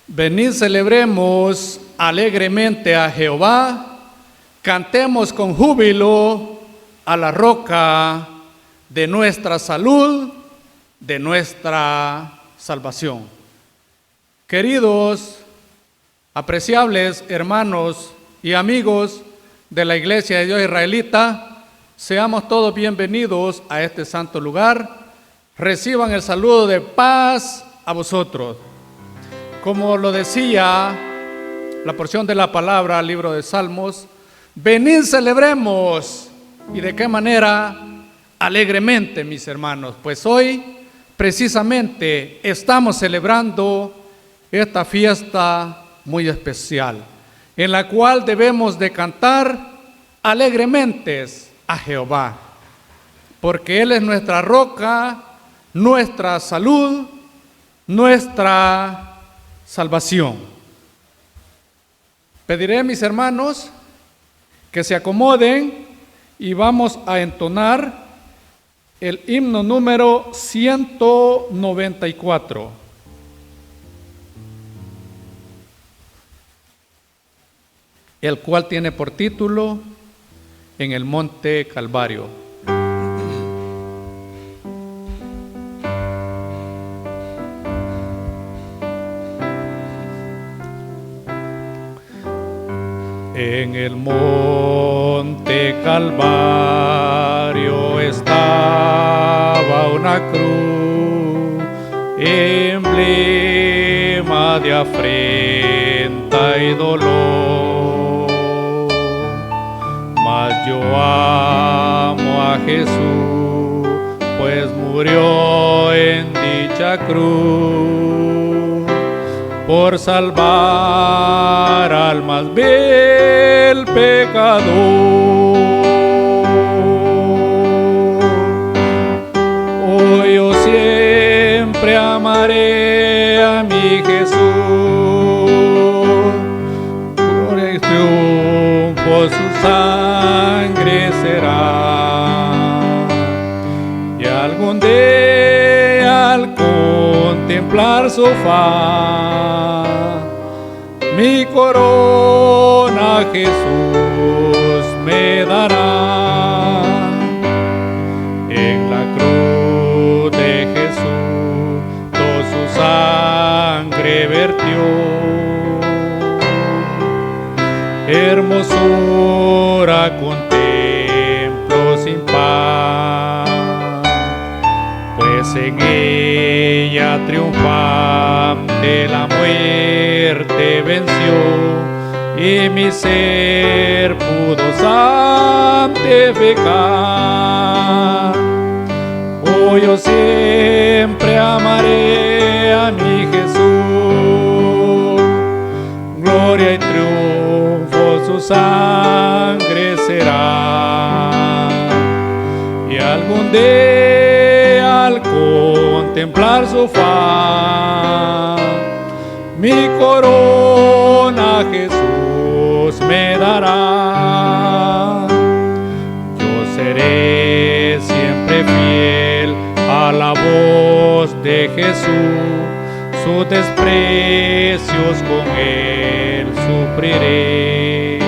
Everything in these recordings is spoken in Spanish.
Venid, celebremos alegremente a Jehová, cantemos con júbilo a la roca de nuestra salud, de nuestra salvación. Queridos, apreciables hermanos y amigos de la Iglesia de Dios Israelita, seamos todos bienvenidos a este santo lugar. Reciban el saludo de paz a vosotros. Como lo decía la porción de la palabra, el libro de Salmos, venid, celebremos. ¿Y de qué manera? Alegremente, mis hermanos. Pues hoy, precisamente, estamos celebrando esta fiesta muy especial, en la cual debemos de cantar alegremente a Jehová, porque Él es nuestra roca, nuestra salud, nuestra salvación. Pediré a mis hermanos que se acomoden y vamos a entonar el himno número 194, el cual tiene por título En el Monte Calvario. En el monte Calvario estaba una cruz, emblema de afrenta y dolor. Mas yo amo a Jesús, pues murió en dicha cruz, por salvar almas vil pecador. Hoy yo siempre amaré a mi Jesús, gloria y triunfo su sangre será. Y algún día al contemplar su faz, mi corona Jesús me dará. En la cruz de Jesús toda su sangre vertió, hermosura contemplo sin par, pues en ella triunfante la muerte venció y mi ser pudo santificar. Hoy yo siempre amaré a mi Jesús, gloria y triunfo su sangre será. Y algún día al contemplar su faz, mi corona Jesús me dará. Yo seré siempre fiel a la voz de Jesús, sus desprecios con Él sufriré.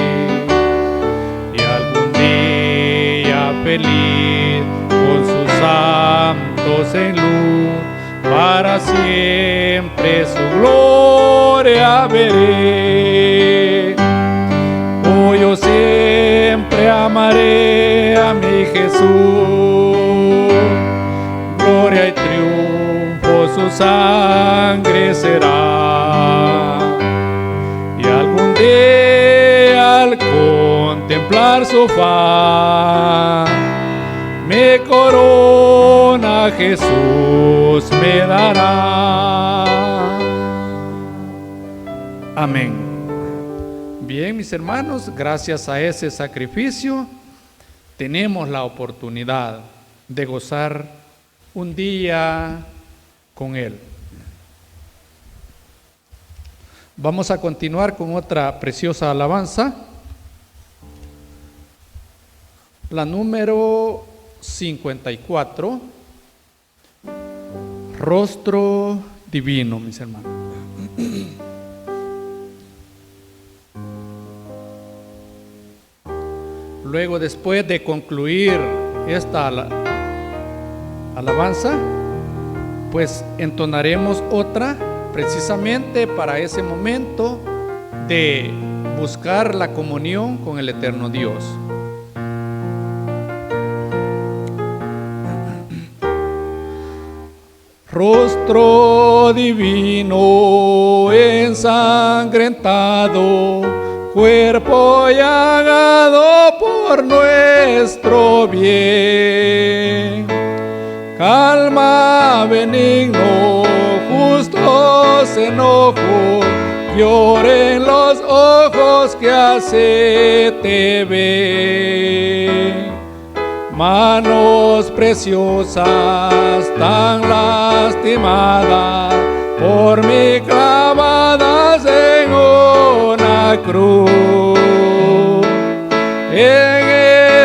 Y algún día feliz con sus santos en luz, para siempre su gloria veré. Hoy yo siempre amaré a mi Jesús, gloria y triunfo su sangre será. Y algún día al contemplar su faz, mi corona Jesús me dará. Amén. Bien, mis hermanos, gracias a ese sacrificio tenemos la oportunidad de gozar un día con Él. Vamos a continuar con otra preciosa alabanza, la número 54, Rostro Divino, mis hermanos. luego después de concluir esta alabanza, pues entonaremos otra precisamente para ese momento de buscar la comunión con el eterno Dios. Rostro divino ensangrentado, cuerpo llagado por nuestro bien. Calma benigno, justos enojos, lloren los ojos que así te ven. Manos preciosas, tan lastimadas, por mí clavadas en una cruz. En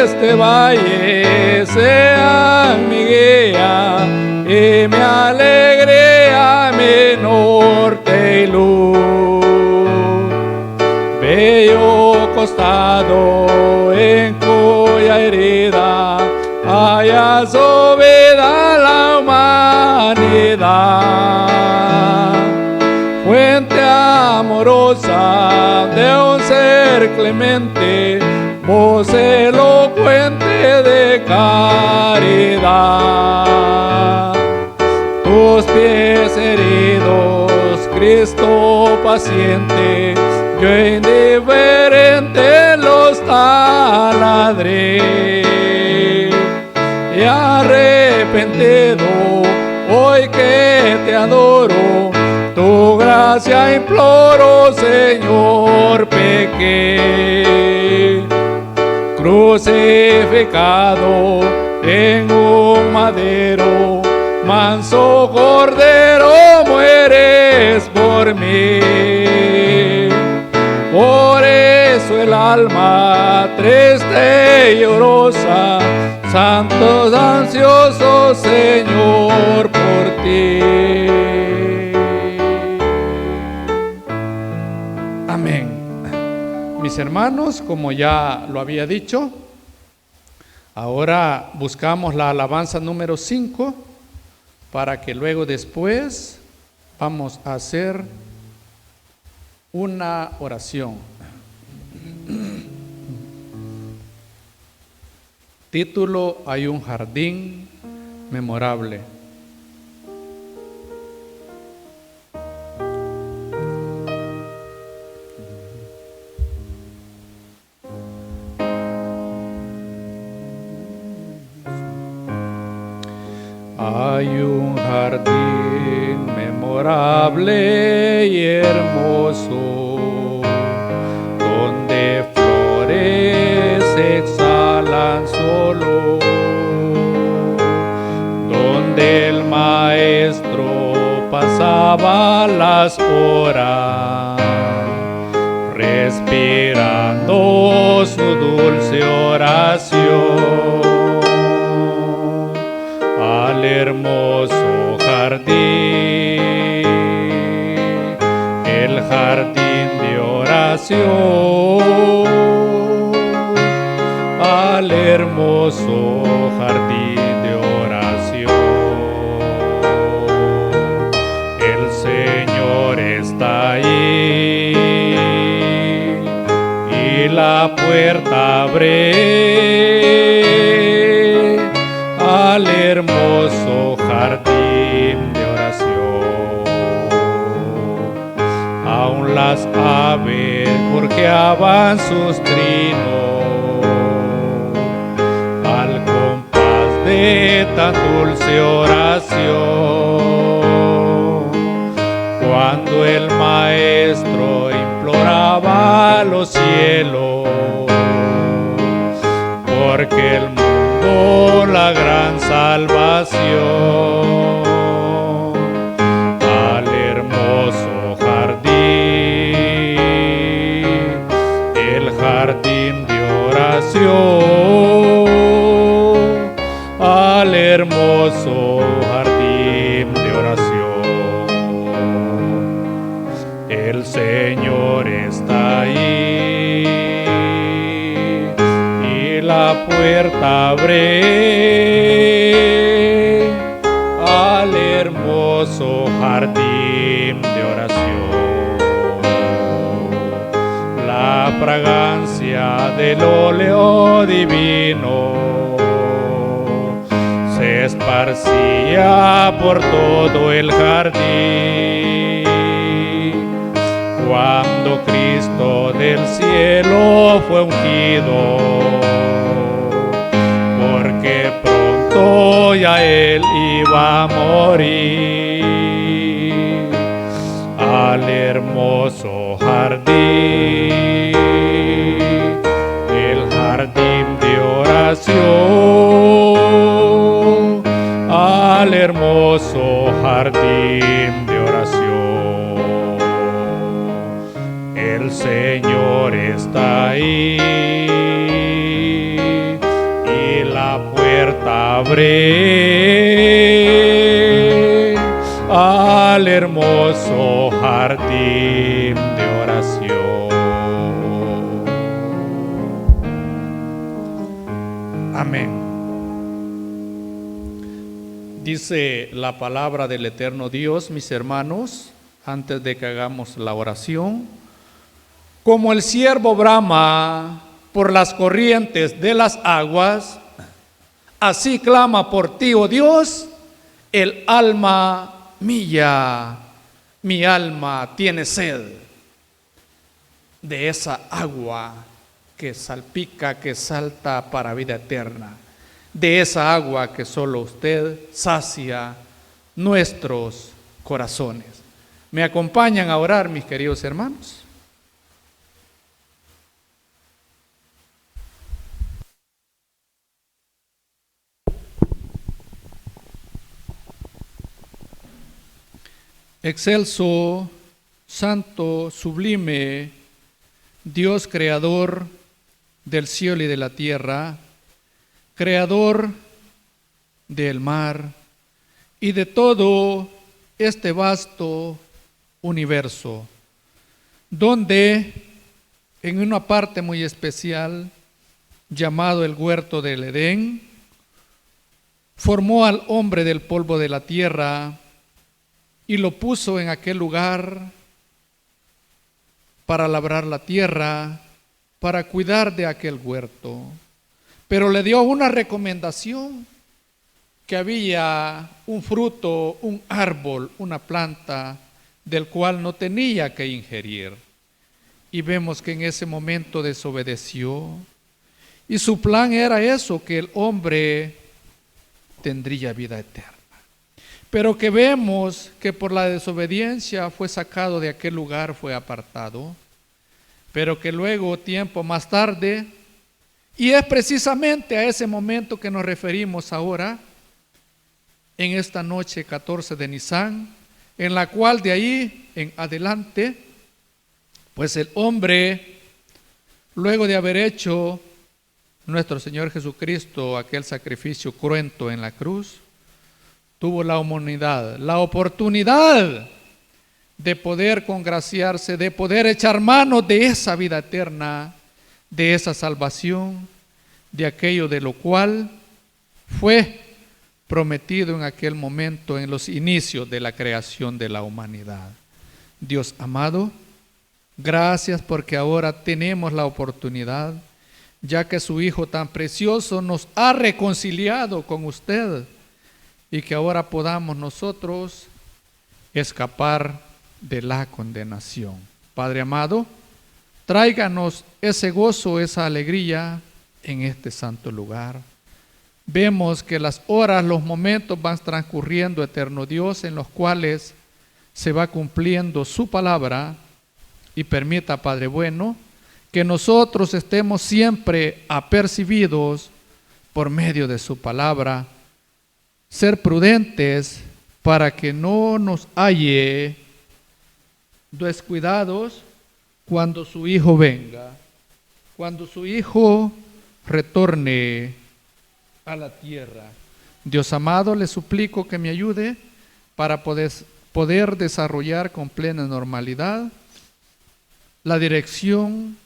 este valle sean mi guía y mi alegría, mi norte y luz. Bello costado en cuya herida haya su vida la humanidad. Fuente amorosa de un ser clemente, voz elocuente de caridad. Tus pies heridos, Cristo paciente, yo indiferente los taladré. Y arrepentido, hoy que te adoro, tu gracia imploro, Señor, pequé. Crucificado en un madero, manso cordero, mueres por mí. Por eso el alma triste y llorosa, santos ansiosos, Señor, por ti. Amén. Mis hermanos, como ya lo había dicho, ahora buscamos la alabanza número 5 para que luego después vamos a hacer una oración. Título: Hay un jardín memorable. Hay un jardín memorable y hermoso, donde flores exhalan solo, donde el maestro pasaba las horas, respirando su dulce oración. Al hermoso jardín, el jardín de oración, al hermoso jardín de oración. El Señor está ahí y la puerta abre al hermoso jardín de oración. Aún las aves gorjeaban sus trinos al compás de tan dulce oración. Cuando el maestro imploraba a los cielos, porque el la gran salvación, al hermoso jardín, el jardín de oración, al hermoso jardín de oración. El Señor está ahí y puerta abre al hermoso jardín de oración. La fragancia del óleo divino se esparcía por todo el jardín cuando Cristo del cielo fue ungido, porque pronto ya Él iba a morir. Al hermoso jardín, el jardín de oración, al hermoso jardín de oración. El Señor está ahí y la puerta abre al hermoso jardín de oración. Amén. Dice la palabra del eterno Dios, mis hermanos, antes de que hagamos la oración: como el ciervo brama por las corrientes de las aguas, así clama por ti, oh Dios, el alma mía. Mi alma tiene sed de esa agua que salpica, que salta para vida eterna, de esa agua que solo usted sacia nuestros corazones. ¿Me acompañan a orar, mis queridos hermanos? Excelso, santo, sublime, Dios creador del cielo y de la tierra, creador del mar y de todo este vasto universo, donde en una parte muy especial, llamado el huerto del Edén, formó al hombre del polvo de la tierra y lo puso en aquel lugar para labrar la tierra, para cuidar de aquel huerto. Pero le dio una recomendación, que había un fruto, un árbol, una planta, del cual no tenía que ingerir. Y vemos que en ese momento desobedeció. Y su plan era eso, que el hombre tendría vida eterna. Pero que vemos que por la desobediencia fue sacado de aquel lugar, fue apartado. Pero que luego, tiempo más tarde, y es precisamente a ese momento que nos referimos ahora, en esta noche 14 de Nisan, en la cual de ahí en adelante, pues el hombre, luego de haber hecho nuestro Señor Jesucristo aquel sacrificio cruento en la cruz, tuvo la humanidad, la oportunidad de poder congraciarse, de poder echar mano de esa vida eterna, de esa salvación, de aquello de lo cual fue prometido en aquel momento, en los inicios de la creación de la humanidad. Dios amado, gracias porque ahora tenemos la oportunidad, ya que su Hijo tan precioso nos ha reconciliado con usted, y que ahora podamos nosotros escapar de la condenación. Padre amado, tráiganos ese gozo, esa alegría en este santo lugar. Vemos que las horas, los momentos van transcurriendo, eterno Dios, en los cuales se va cumpliendo su palabra, y permita, Padre bueno, que nosotros estemos siempre apercibidos por medio de su palabra, ser prudentes para que no nos halle descuidados cuando su Hijo venga, cuando su Hijo retorne a la tierra. Dios amado, le suplico que me ayude para poder desarrollar con plena normalidad la dirección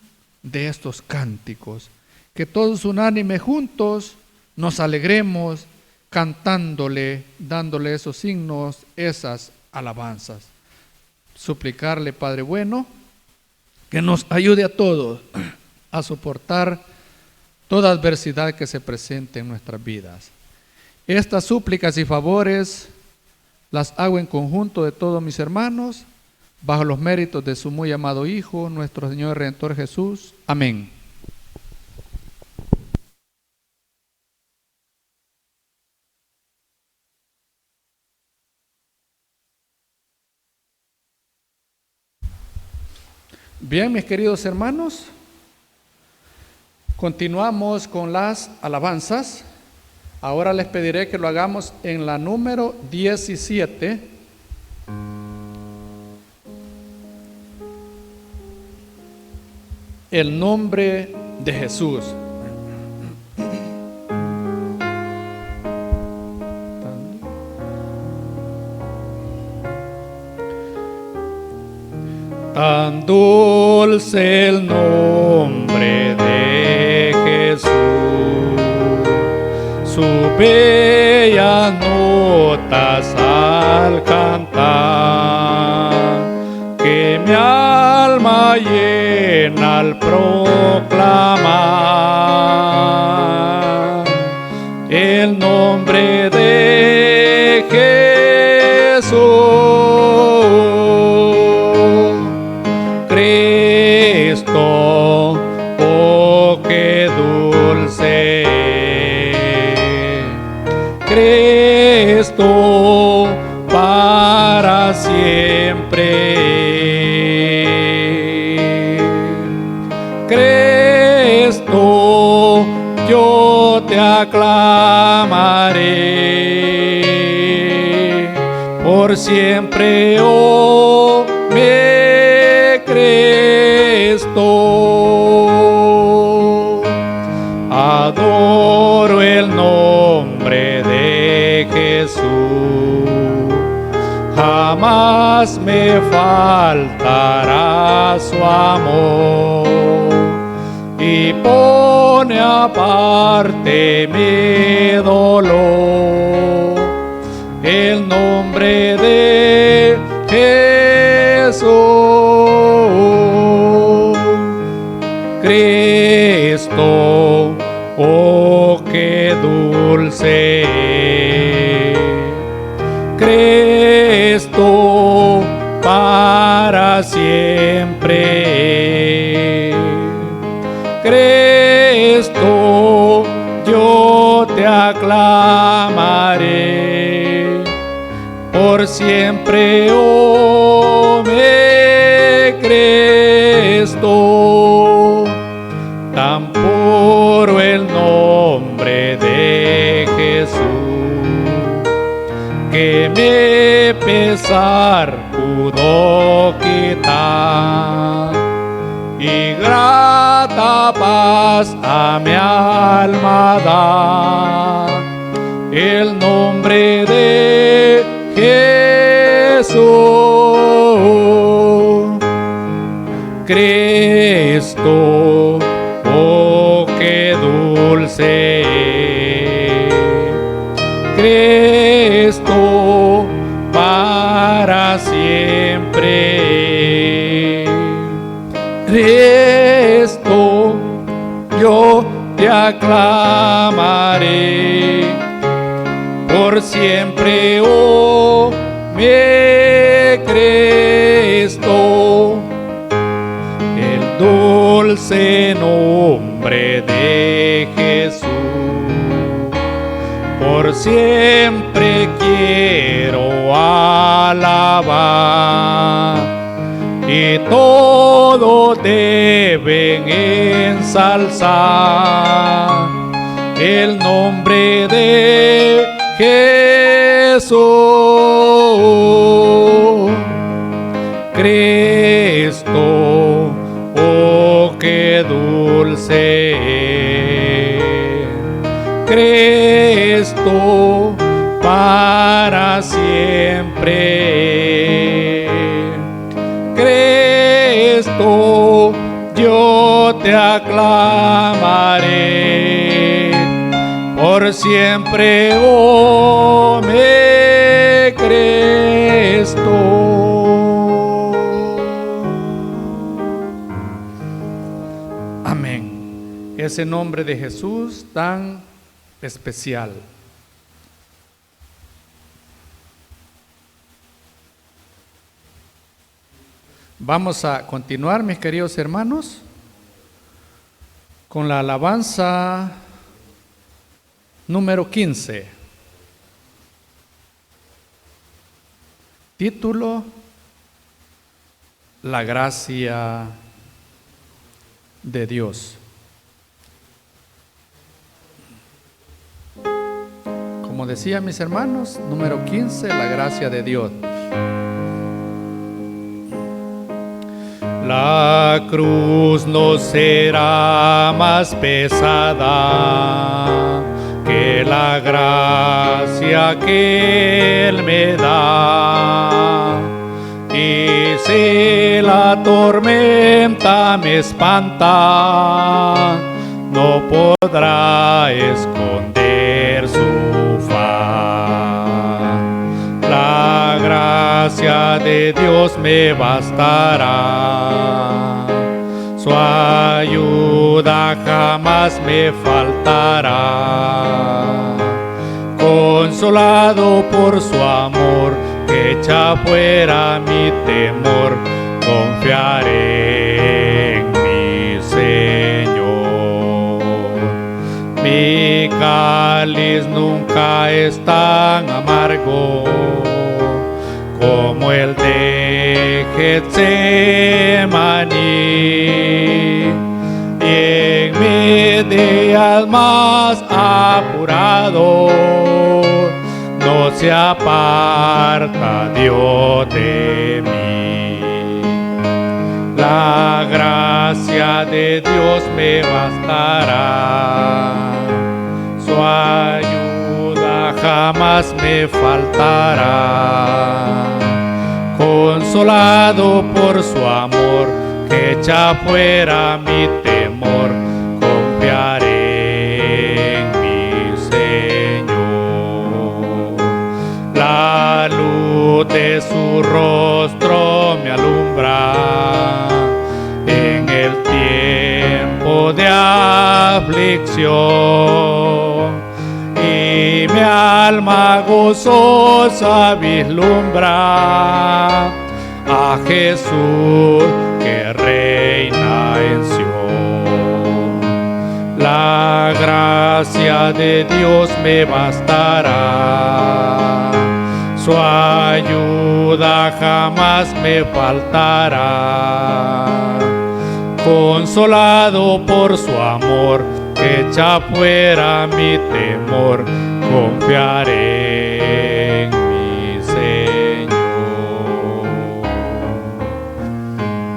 de estos cánticos, que todos unánimes juntos nos alegremos cantándole, dándole esos signos, esas alabanzas. Suplicarle, Padre bueno, que nos ayude a todos a soportar toda adversidad que se presente en nuestras vidas. Estas súplicas y favores las hago en conjunto de todos mis hermanos, bajo los méritos de su muy amado Hijo, nuestro Señor y Redentor Jesús. Amén. Bien, mis queridos hermanos, continuamos con las alabanzas. Ahora les pediré que lo hagamos en la número 17. El nombre de Jesús. Tan dulce el nombre de Jesús, sus bellas notas al cantar, que mi alma llena al proclamar el nombre de Jesús. Cristo, oh qué dulce, Cristo para siempre. Cristo, yo te aclamaré por siempre, oh mi Cristo. Adoro el nombre de Jesús, jamás me faltará su amor, y pone aparte mi dolor, el nombre de Jesús. Cristo, oh qué dulce, Cristo para siempre. Cristo, yo te aclamaré por siempre, oh mi Cristo. Tan puro el nombre de Jesús, que mi pesar pudo quitar, y grata paz a mi alma da, el nombre de Jesús. Cristo, oh qué dulce, Cristo para siempre. Cristo, yo te aclamaré por siempre, oh mi Cristo. El dulce nombre de Jesús, por siempre quiero alabar, y todos deben ensalzar el nombre de Jesús. Cristo, oh qué dulce, Cristo para siempre. Cristo, yo te aclamaré por siempre, oh mi Cristo. Amén. Ese nombre de Jesús tan especial. Vamos a continuar, mis queridos hermanos, con la alabanza número 15. Título: La gracia de Dios. Como decía mis hermanos, número 15, la gracia de Dios. La cruz no será más pesada que la gracia que Él me da. Y si la tormenta me espanta, no podrá esconder su faz. La gracia de Dios me bastará, su ayuda jamás me faltará. Consolado por su amor, que echa fuera mi temor, confiaré en mi Señor. Mi cáliz nunca es tan amargo como el de Getsemaní, y en mis días más apurados no se aparta Dios de mí. La gracia de Dios me bastará, su ayuda jamás me faltará. Consolado por su amor, que echa fuera mi temor, confiaré en mi Señor. La luz de su rostro me alumbra en el tiempo de aflicción, y mi alma gozosa vislumbra a Jesús que reina en Sion. La gracia de Dios me bastará, su ayuda jamás me faltará. Consolado por su amor, que echa fuera mi temor, confiaré en mi Señor.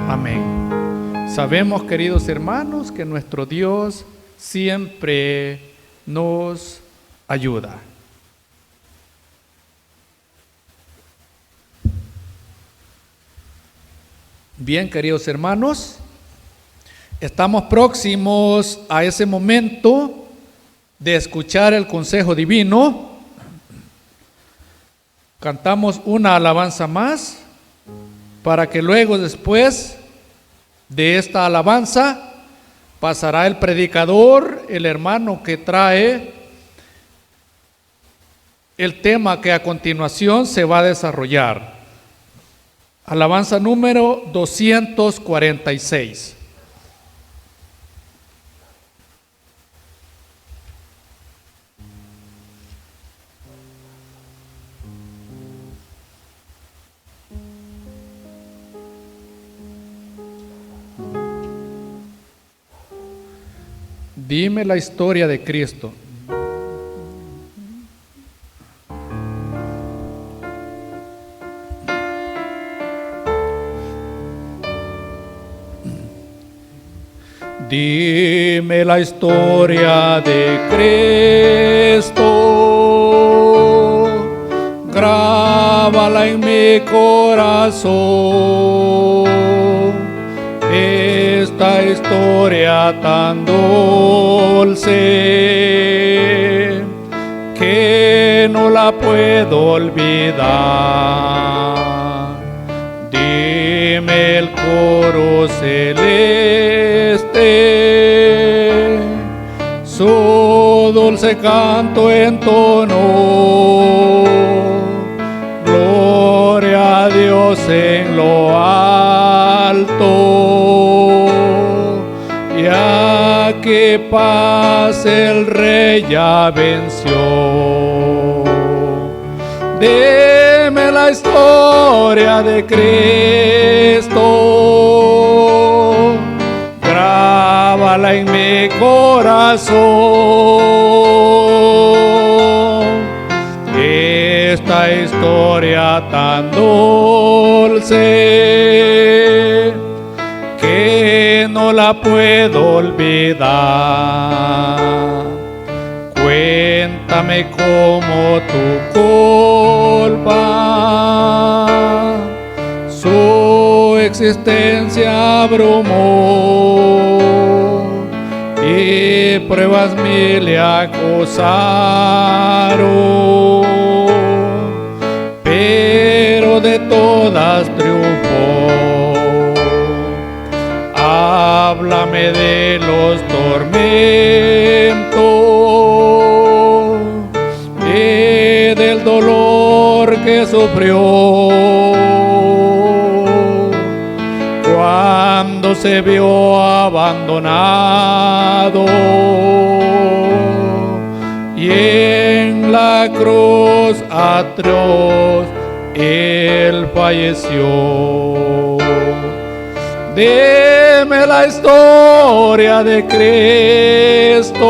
Amén. Sabemos, queridos hermanos, que nuestro Dios siempre nos ayuda. Bien, queridos hermanos, estamos próximos a ese momento de escuchar el consejo divino. Cantamos una alabanza más para que luego, después de esta alabanza, pasará el predicador, el hermano que trae el tema que a continuación se va a desarrollar. Alabanza número 246. Dime la historia de Cristo. Dime la historia de Cristo, grábala en mi corazón. Esto esta historia tan dulce que no la puedo olvidar. Dime el coro celeste, su dulce canto entonó. Gloria a Dios en lo alto, ya que paz el Rey ya venció. Deme la historia de Cristo, grábala en mi corazón. Esta historia tan dulce que no la puedo olvidar. Cuéntame cómo tu culpa su existencia abrumó y pruebas mil le acusaron, pero de todas triunfó. Háblame de los tormentos y del dolor que sufrió cuando se vio abandonado y en la cruz atroz él falleció. Deme la historia de Cristo,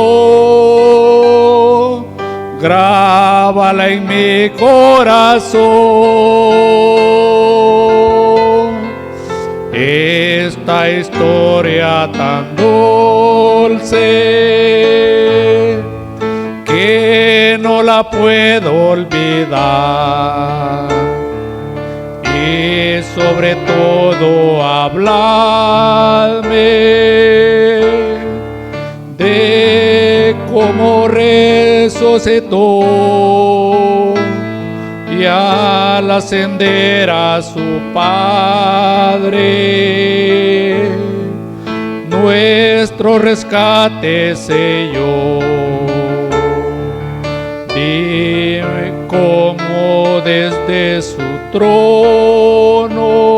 grábala en mi corazón. Esta historia tan dulce que no la puedo olvidar. Y sobre todo habladme de cómo resucitó y al ascender a su Padre nuestro rescate selló. Dime cómo desde su trono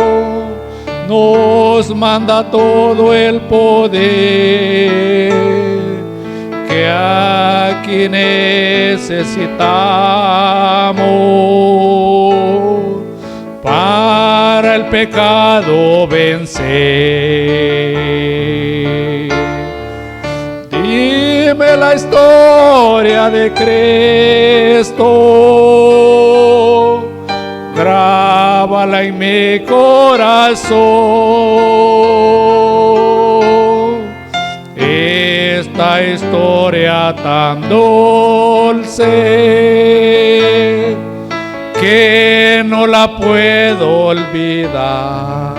nos manda todo el poder que aquí necesitamos para el pecado vencer. Dime la historia de Cristo, grábala en mi corazón. Esta historia tan dulce que no la puedo olvidar.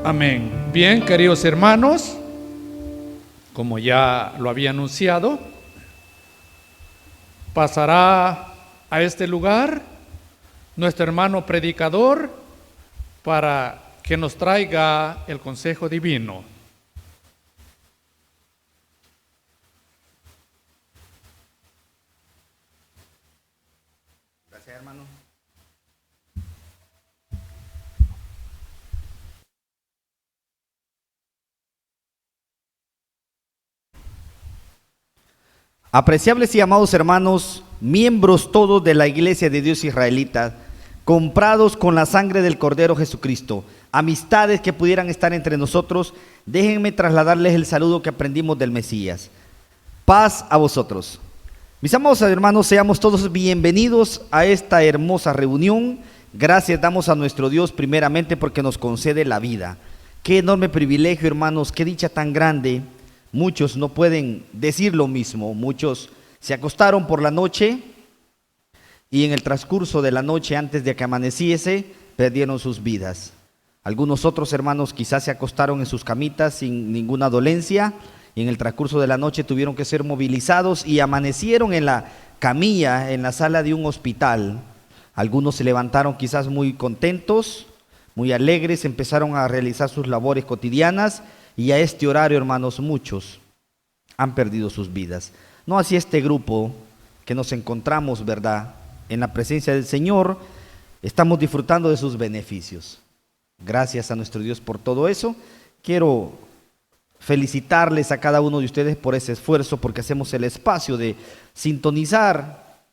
Amén. Bien, queridos hermanos, como ya lo había anunciado, pasará a este lugar nuestro hermano predicador para que nos traiga el consejo divino. Gracias, hermano. Apreciables y amados hermanos, miembros todos de la Iglesia de Dios Israelita, comprados con la sangre del Cordero Jesucristo, amistades que pudieran estar entre nosotros, déjenme trasladarles el saludo que aprendimos del Mesías. Paz a vosotros. Mis amados hermanos, seamos todos bienvenidos a esta hermosa reunión. Gracias damos a nuestro Dios primeramente porque nos concede la vida. Qué enorme privilegio, hermanos, qué dicha tan grande. Muchos no pueden decir lo mismo, muchos se acostaron por la noche y en el transcurso de la noche antes de que amaneciese perdieron sus vidas. Algunos otros hermanos quizás se acostaron en sus camitas sin ninguna dolencia y en el transcurso de la noche tuvieron que ser movilizados y amanecieron en la camilla, en la sala de un hospital. Algunos se levantaron quizás muy contentos, muy alegres, empezaron a realizar sus labores cotidianas y a este horario, hermanos, muchos han perdido sus vidas. No así este grupo que nos encontramos, ¿verdad?, en la presencia del Señor, estamos disfrutando de sus beneficios. Gracias a nuestro Dios por todo eso. Quiero felicitarles a cada uno de ustedes por ese esfuerzo, porque hacemos el espacio de sintonizar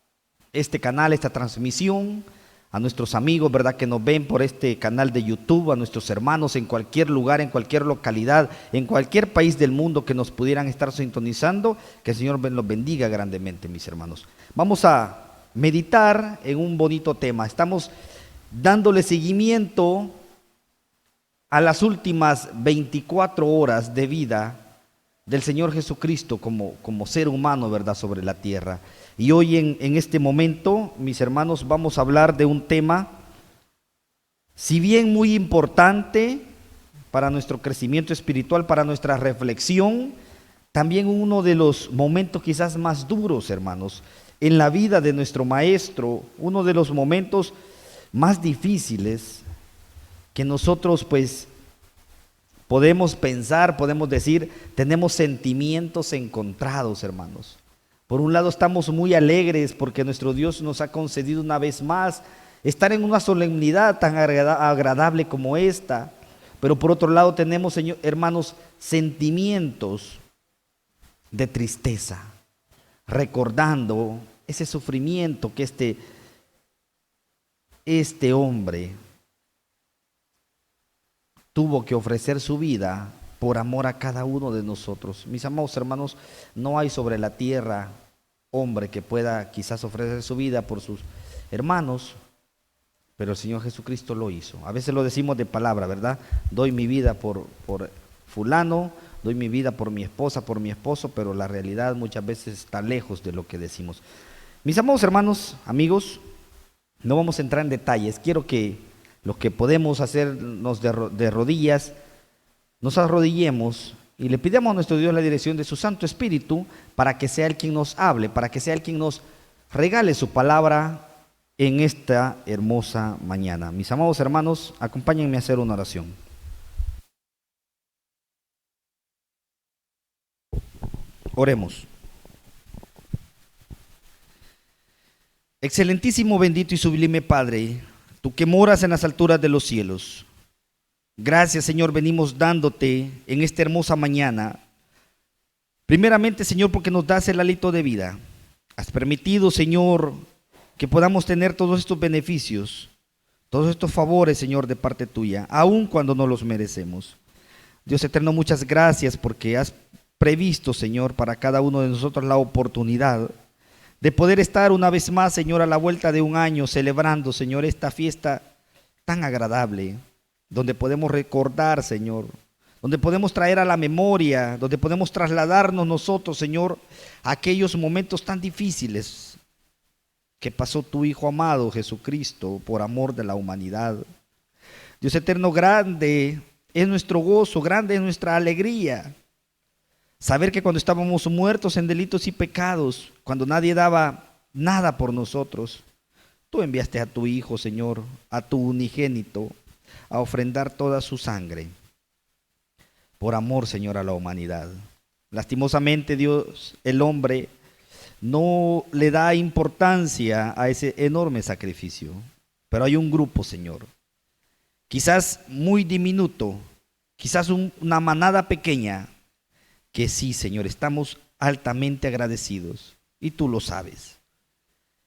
este canal, esta transmisión, a nuestros amigos, ¿verdad?, que nos ven por este canal de YouTube, a nuestros hermanos en cualquier lugar, en cualquier localidad, en cualquier país del mundo que nos pudieran estar sintonizando. Que el Señor los bendiga grandemente, mis hermanos. Vamos a meditar en un bonito tema. Estamos dándole seguimiento a las últimas 24 horas de vida del Señor Jesucristo como ser humano, ¿verdad?, sobre la tierra. Y hoy en este momento, mis hermanos, vamos a hablar de un tema, si bien muy importante para nuestro crecimiento espiritual, para nuestra reflexión, también uno de los momentos quizás más duros, hermanos, en la vida de nuestro Maestro, uno de los momentos más difíciles que nosotros pues podemos pensar, podemos decir, tenemos sentimientos encontrados, hermanos. Por un lado estamos muy alegres porque nuestro Dios nos ha concedido una vez más estar en una solemnidad tan agradable como esta, pero por otro lado tenemos, hermanos, sentimientos de tristeza, recordando ese sufrimiento que este hombre tuvo que ofrecer su vida por amor a cada uno de nosotros. Mis amados hermanos, no hay sobre la tierra hombre que pueda quizás ofrecer su vida por sus hermanos, pero el Señor Jesucristo lo hizo. A veces lo decimos de palabra, ¿verdad? Doy mi vida por fulano, doy mi vida por mi esposa, por mi esposo, pero la realidad muchas veces está lejos de lo que decimos. Mis amados hermanos, amigos, no vamos a entrar en detalles. Quiero que los que podemos hacernos de rodillas, nos arrodillemos y le pidamos a nuestro Dios la dirección de su Santo Espíritu para que sea Él quien nos hable, para que sea Él quien nos regale su palabra en esta hermosa mañana. Mis amados hermanos, acompáñenme a hacer una oración. Oremos. Excelentísimo, bendito y sublime Padre, tú que moras en las alturas de los cielos, gracias, Señor, venimos dándote en esta hermosa mañana. Primeramente, Señor, porque nos das el hálito de vida. Has permitido, Señor, que podamos tener todos estos beneficios, todos estos favores, Señor, de parte tuya, aun cuando no los merecemos. Dios eterno, muchas gracias porque has previsto, Señor, para cada uno de nosotros la oportunidad de poder estar una vez más, Señor, a la vuelta de un año celebrando, Señor, esta fiesta tan agradable, donde podemos recordar, Señor, donde podemos traer a la memoria, donde podemos trasladarnos nosotros, Señor, a aquellos momentos tan difíciles que pasó tu Hijo amado Jesucristo por amor de la humanidad. Dios eterno, grande es nuestro gozo, grande es nuestra alegría. Saber que cuando estábamos muertos en delitos y pecados, cuando nadie daba nada por nosotros, tú enviaste a tu Hijo, Señor, a tu unigénito, a ofrendar toda su sangre, por amor, Señor, a la humanidad. Lastimosamente, Dios, el hombre, no le da importancia a ese enorme sacrificio, pero hay un grupo, Señor, quizás muy diminuto, quizás una manada pequeña, que sí, Señor, estamos altamente agradecidos, y tú lo sabes.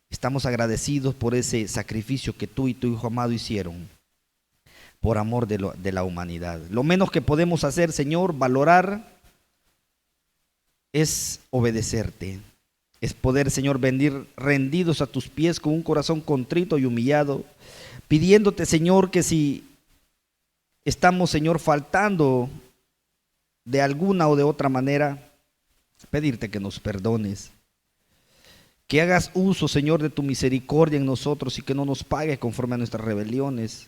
Estamos agradecidos por ese sacrificio que tú y tu Hijo amado hicieron, por amor de la humanidad. Lo menos que podemos hacer, Señor, valorar, es obedecerte, es poder, Señor, venir rendidos a tus pies con un corazón contrito y humillado, pidiéndote, Señor, que si estamos, Señor, faltando de alguna o de otra manera, pedirte que nos perdones, que hagas uso, Señor, de tu misericordia en nosotros y que no nos pagues conforme a nuestras rebeliones.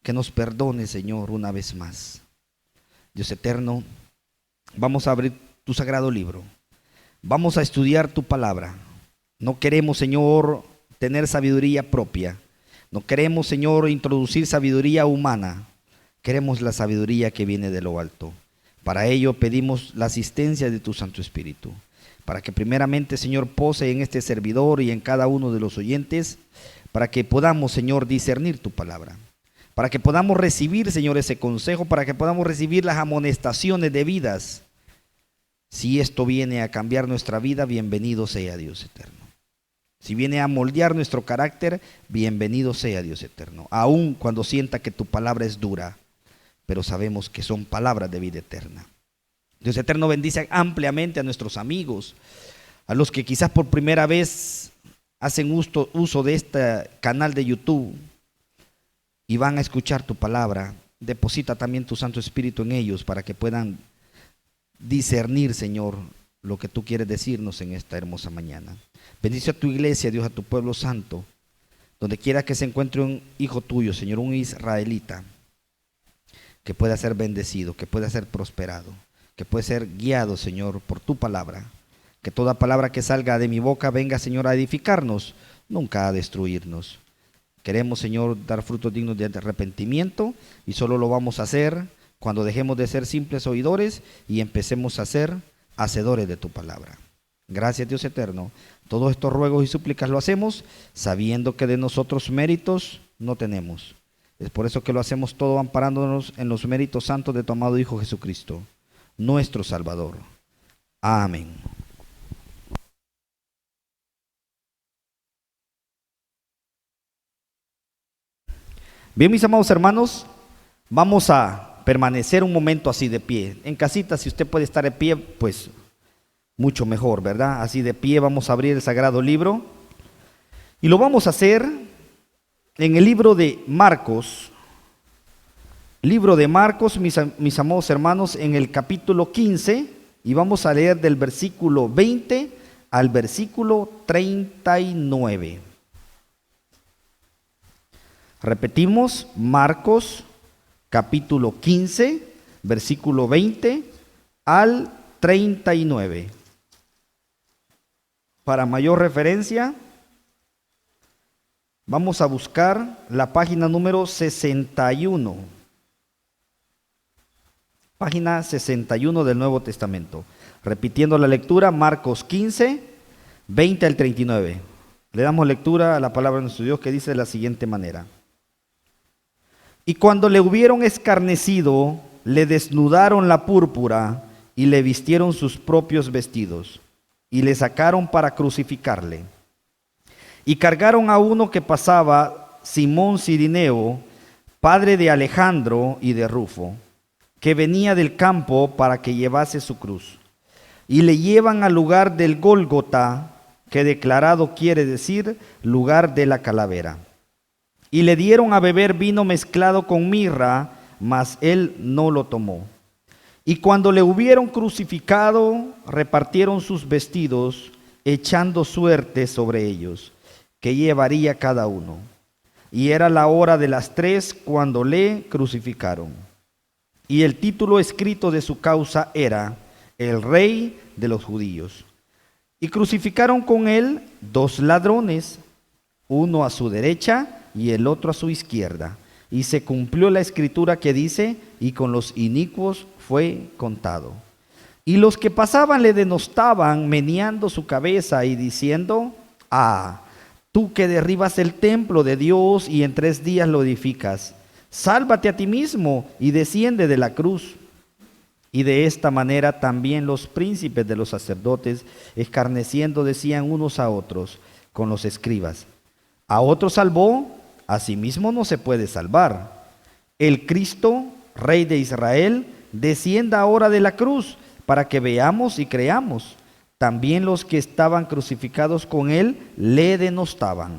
que nos perdone, Señor, una vez más. Dios eterno, vamos a abrir tu sagrado libro. Vamos a estudiar tu palabra. No queremos, Señor, tener sabiduría propia. No queremos, Señor, introducir sabiduría humana. Queremos la sabiduría que viene de lo alto. Para ello pedimos la asistencia de tu Santo Espíritu, para que primeramente, Señor, pose en este servidor y en cada uno de los oyentes, para que podamos, Señor, discernir tu palabra, para que podamos recibir, Señor, ese consejo, para que podamos recibir las amonestaciones debidas. Si esto viene a cambiar nuestra vida, bienvenido sea Dios eterno. Si viene a moldear nuestro carácter, bienvenido sea Dios eterno. Aun cuando sienta que tu palabra es dura, pero sabemos que son palabras de vida eterna. Dios eterno, bendice ampliamente a nuestros amigos, a los que quizás por primera vez hacen uso de este canal de YouTube y van a escuchar tu palabra. Deposita también tu Santo Espíritu en ellos para que puedan discernir, Señor, lo que tú quieres decirnos en esta hermosa mañana. Bendice a tu iglesia, Dios, a tu pueblo santo, donde quiera que se encuentre un hijo tuyo, Señor, un israelita, que pueda ser bendecido, que pueda ser prosperado, que pueda ser guiado, Señor, por tu palabra. Que toda palabra que salga de mi boca venga, Señor, a edificarnos, nunca a destruirnos. Queremos, Señor, dar frutos dignos de arrepentimiento, y solo lo vamos a hacer cuando dejemos de ser simples oidores y empecemos a ser hacedores de tu palabra. Gracias, Dios eterno. Todos estos ruegos y súplicas lo hacemos sabiendo que de nosotros méritos no tenemos. Es por eso que lo hacemos todo amparándonos en los méritos santos de tu amado Hijo Jesucristo, nuestro Salvador. Amén. Bien, mis amados hermanos, vamos a permanecer un momento así de pie. En casita, si usted puede estar de pie, pues mucho mejor, ¿verdad? Así de pie vamos a abrir el sagrado libro. Y lo vamos a hacer en el libro de Marcos. Libro de Marcos, mis amados hermanos, en el capítulo 15. Y vamos a leer del versículo 20 al versículo 39. Repetimos, Marcos capítulo 15, versículo 20 al 39. Para mayor referencia, vamos a buscar la página número 61. Página 61 del Nuevo Testamento. Repitiendo la lectura, Marcos 15, 20 al 39. Le damos lectura a la palabra de nuestro Dios, que dice de la siguiente manera. Y cuando le hubieron escarnecido, le desnudaron la púrpura y le vistieron sus propios vestidos y le sacaron para crucificarle. Y cargaron a uno que pasaba, Simón Cirineo, padre de Alejandro y de Rufo, que venía del campo para que llevase su cruz. Y le llevan al lugar del Gólgota, que declarado quiere decir lugar de la calavera. Y le dieron a beber vino mezclado con mirra, mas él no lo tomó. Y cuando le hubieron crucificado, repartieron sus vestidos, echando suerte sobre ellos, que llevaría cada uno. Y era la hora de las 3 cuando le crucificaron. Y el título escrito de su causa era El Rey de los Judíos. Y crucificaron con él 2 ladrones, uno a su derecha y el otro a su izquierda. Y se cumplió la escritura que dice, y con los inicuos fue contado. Y los que pasaban le denostaban, meneando su cabeza y diciendo, tú que derribas el templo de Dios y en 3 días lo edificas, sálvate a ti mismo y desciende de la cruz. Y de esta manera también los príncipes de los sacerdotes, escarneciendo, decían unos a otros con los escribas, a otro salvó, a sí mismo no se puede salvar. El Cristo, Rey de Israel, descienda ahora de la cruz, para que veamos y creamos. También los que estaban crucificados con él le denostaban.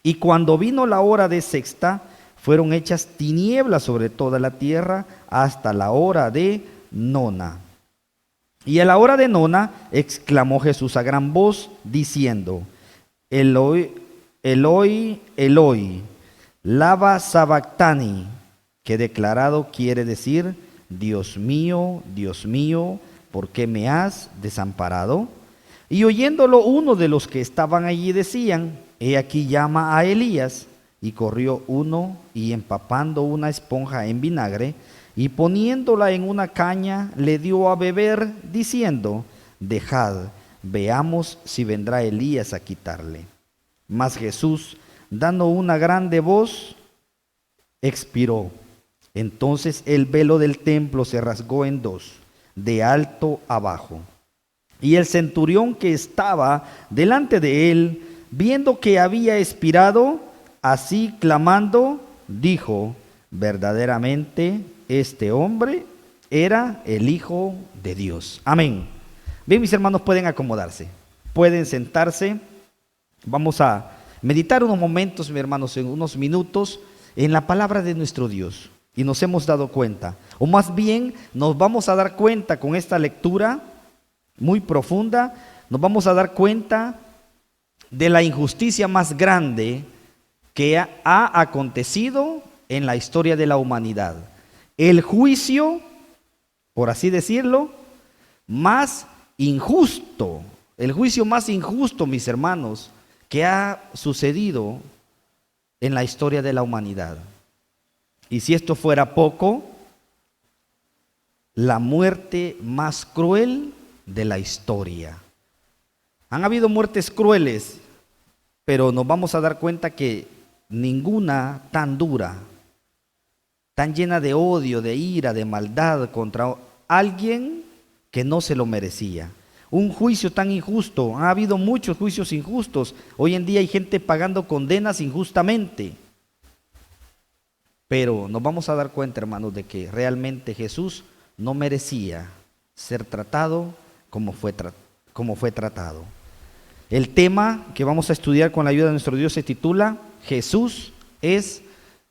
Y cuando vino la hora de sexta, fueron hechas tinieblas sobre toda la tierra hasta la hora de nona. Y a la hora de nona exclamó Jesús a gran voz, diciendo, Eloi, Eloi, Eloi, Lava sabactani, que declarado quiere decir, Dios mío, ¿por qué me has desamparado? Y oyéndolo uno de los que estaban allí decían, he aquí llama a Elías. Y corrió uno y empapando una esponja en vinagre y poniéndola en una caña le dio a beber diciendo, dejad, veamos si vendrá Elías a quitarle. Mas Jesús, dando una grande voz, expiró. Entonces el velo del templo se rasgó en dos, de alto a bajo. Y el centurión que estaba delante de él, viendo que había expirado, así clamando, dijo, verdaderamente este hombre era el Hijo de Dios. Amén. Bien, mis hermanos, pueden acomodarse, pueden sentarse. Vamos a meditar unos momentos, mis hermanos, en unos minutos, en la palabra de nuestro Dios. Y nos hemos dado cuenta, o más bien nos vamos a dar cuenta con esta lectura muy profunda, nos vamos a dar cuenta de la injusticia más grande que ha acontecido en la historia de la humanidad. El juicio, por así decirlo, más injusto, el juicio más injusto, mis hermanos, que ha sucedido en la historia de la humanidad. Y si esto fuera poco, la muerte más cruel de la historia. Han habido muertes crueles, pero nos vamos a dar cuenta que ninguna tan dura, tan llena de odio, de ira, de maldad contra alguien que no se lo merecía. Un juicio tan injusto. Ha habido muchos juicios injustos. Hoy en día hay gente pagando condenas injustamente. Pero nos vamos a dar cuenta, hermanos, de que realmente Jesús no merecía ser tratado como fue tratado. El tema que vamos a estudiar con la ayuda de nuestro Dios se titula Jesús es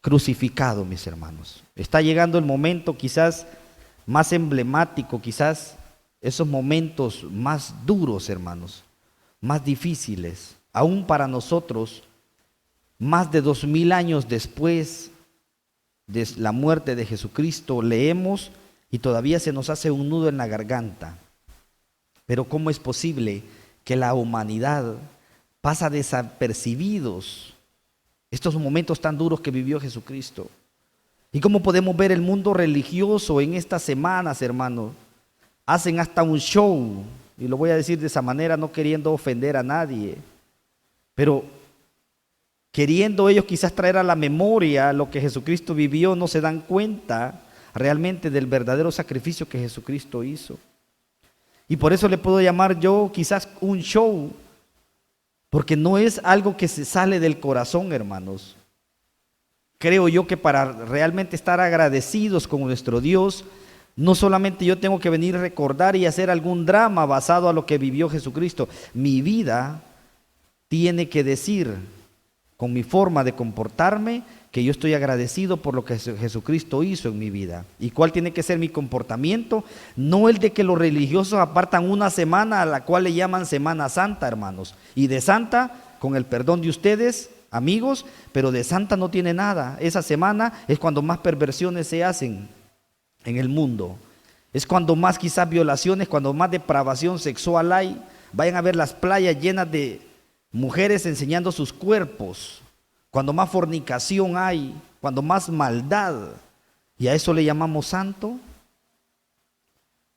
crucificado, mis hermanos. Está llegando el momento quizás más emblemático, quizás esos momentos más duros, hermanos, más difíciles, aún para nosotros, más de 2000 años después de la muerte de Jesucristo, leemos y todavía se nos hace un nudo en la garganta. Pero ¿cómo es posible que la humanidad pasa desapercibidos estos momentos tan duros que vivió Jesucristo? ¿Y cómo podemos ver el mundo religioso en estas semanas, hermanos? Hacen hasta un show, y lo voy a decir de esa manera, no queriendo ofender a nadie, pero queriendo ellos quizás traer a la memoria lo que Jesucristo vivió, no se dan cuenta realmente del verdadero sacrificio que Jesucristo hizo. Y por eso le puedo llamar yo quizás un show, porque no es algo que se sale del corazón, hermanos. Creo yo que para realmente estar agradecidos con nuestro Dios, no solamente yo tengo que venir a recordar y hacer algún drama basado a lo que vivió Jesucristo. Mi vida tiene que decir, con mi forma de comportarme, que yo estoy agradecido por lo que Jesucristo hizo en mi vida. ¿Y cuál tiene que ser mi comportamiento? No el de que los religiosos apartan una semana a la cual le llaman Semana Santa, hermanos. Y de santa, con el perdón de ustedes, amigos, pero de santa no tiene nada. Esa semana es cuando más perversiones se hacen en el mundo. Es cuando más quizás violaciones, cuando más depravación sexual hay. Vayan a ver las playas llenas de mujeres enseñando sus cuerpos. Cuando más fornicación hay, cuando más maldad, y a eso le llamamos santo.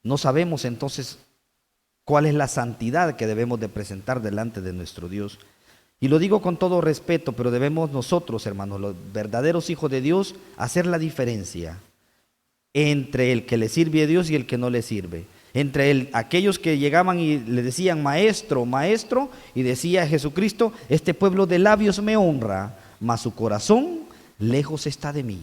No sabemos entonces cuál es la santidad que debemos de presentar delante de nuestro Dios. Y lo digo con todo respeto, pero debemos nosotros, hermanos, los verdaderos hijos de Dios, hacer la diferencia entre el que le sirve a Dios y el que no le sirve. Entre aquellos que llegaban y le decían maestro, maestro, y decía Jesucristo, este pueblo de labios me honra, mas su corazón lejos está de mí.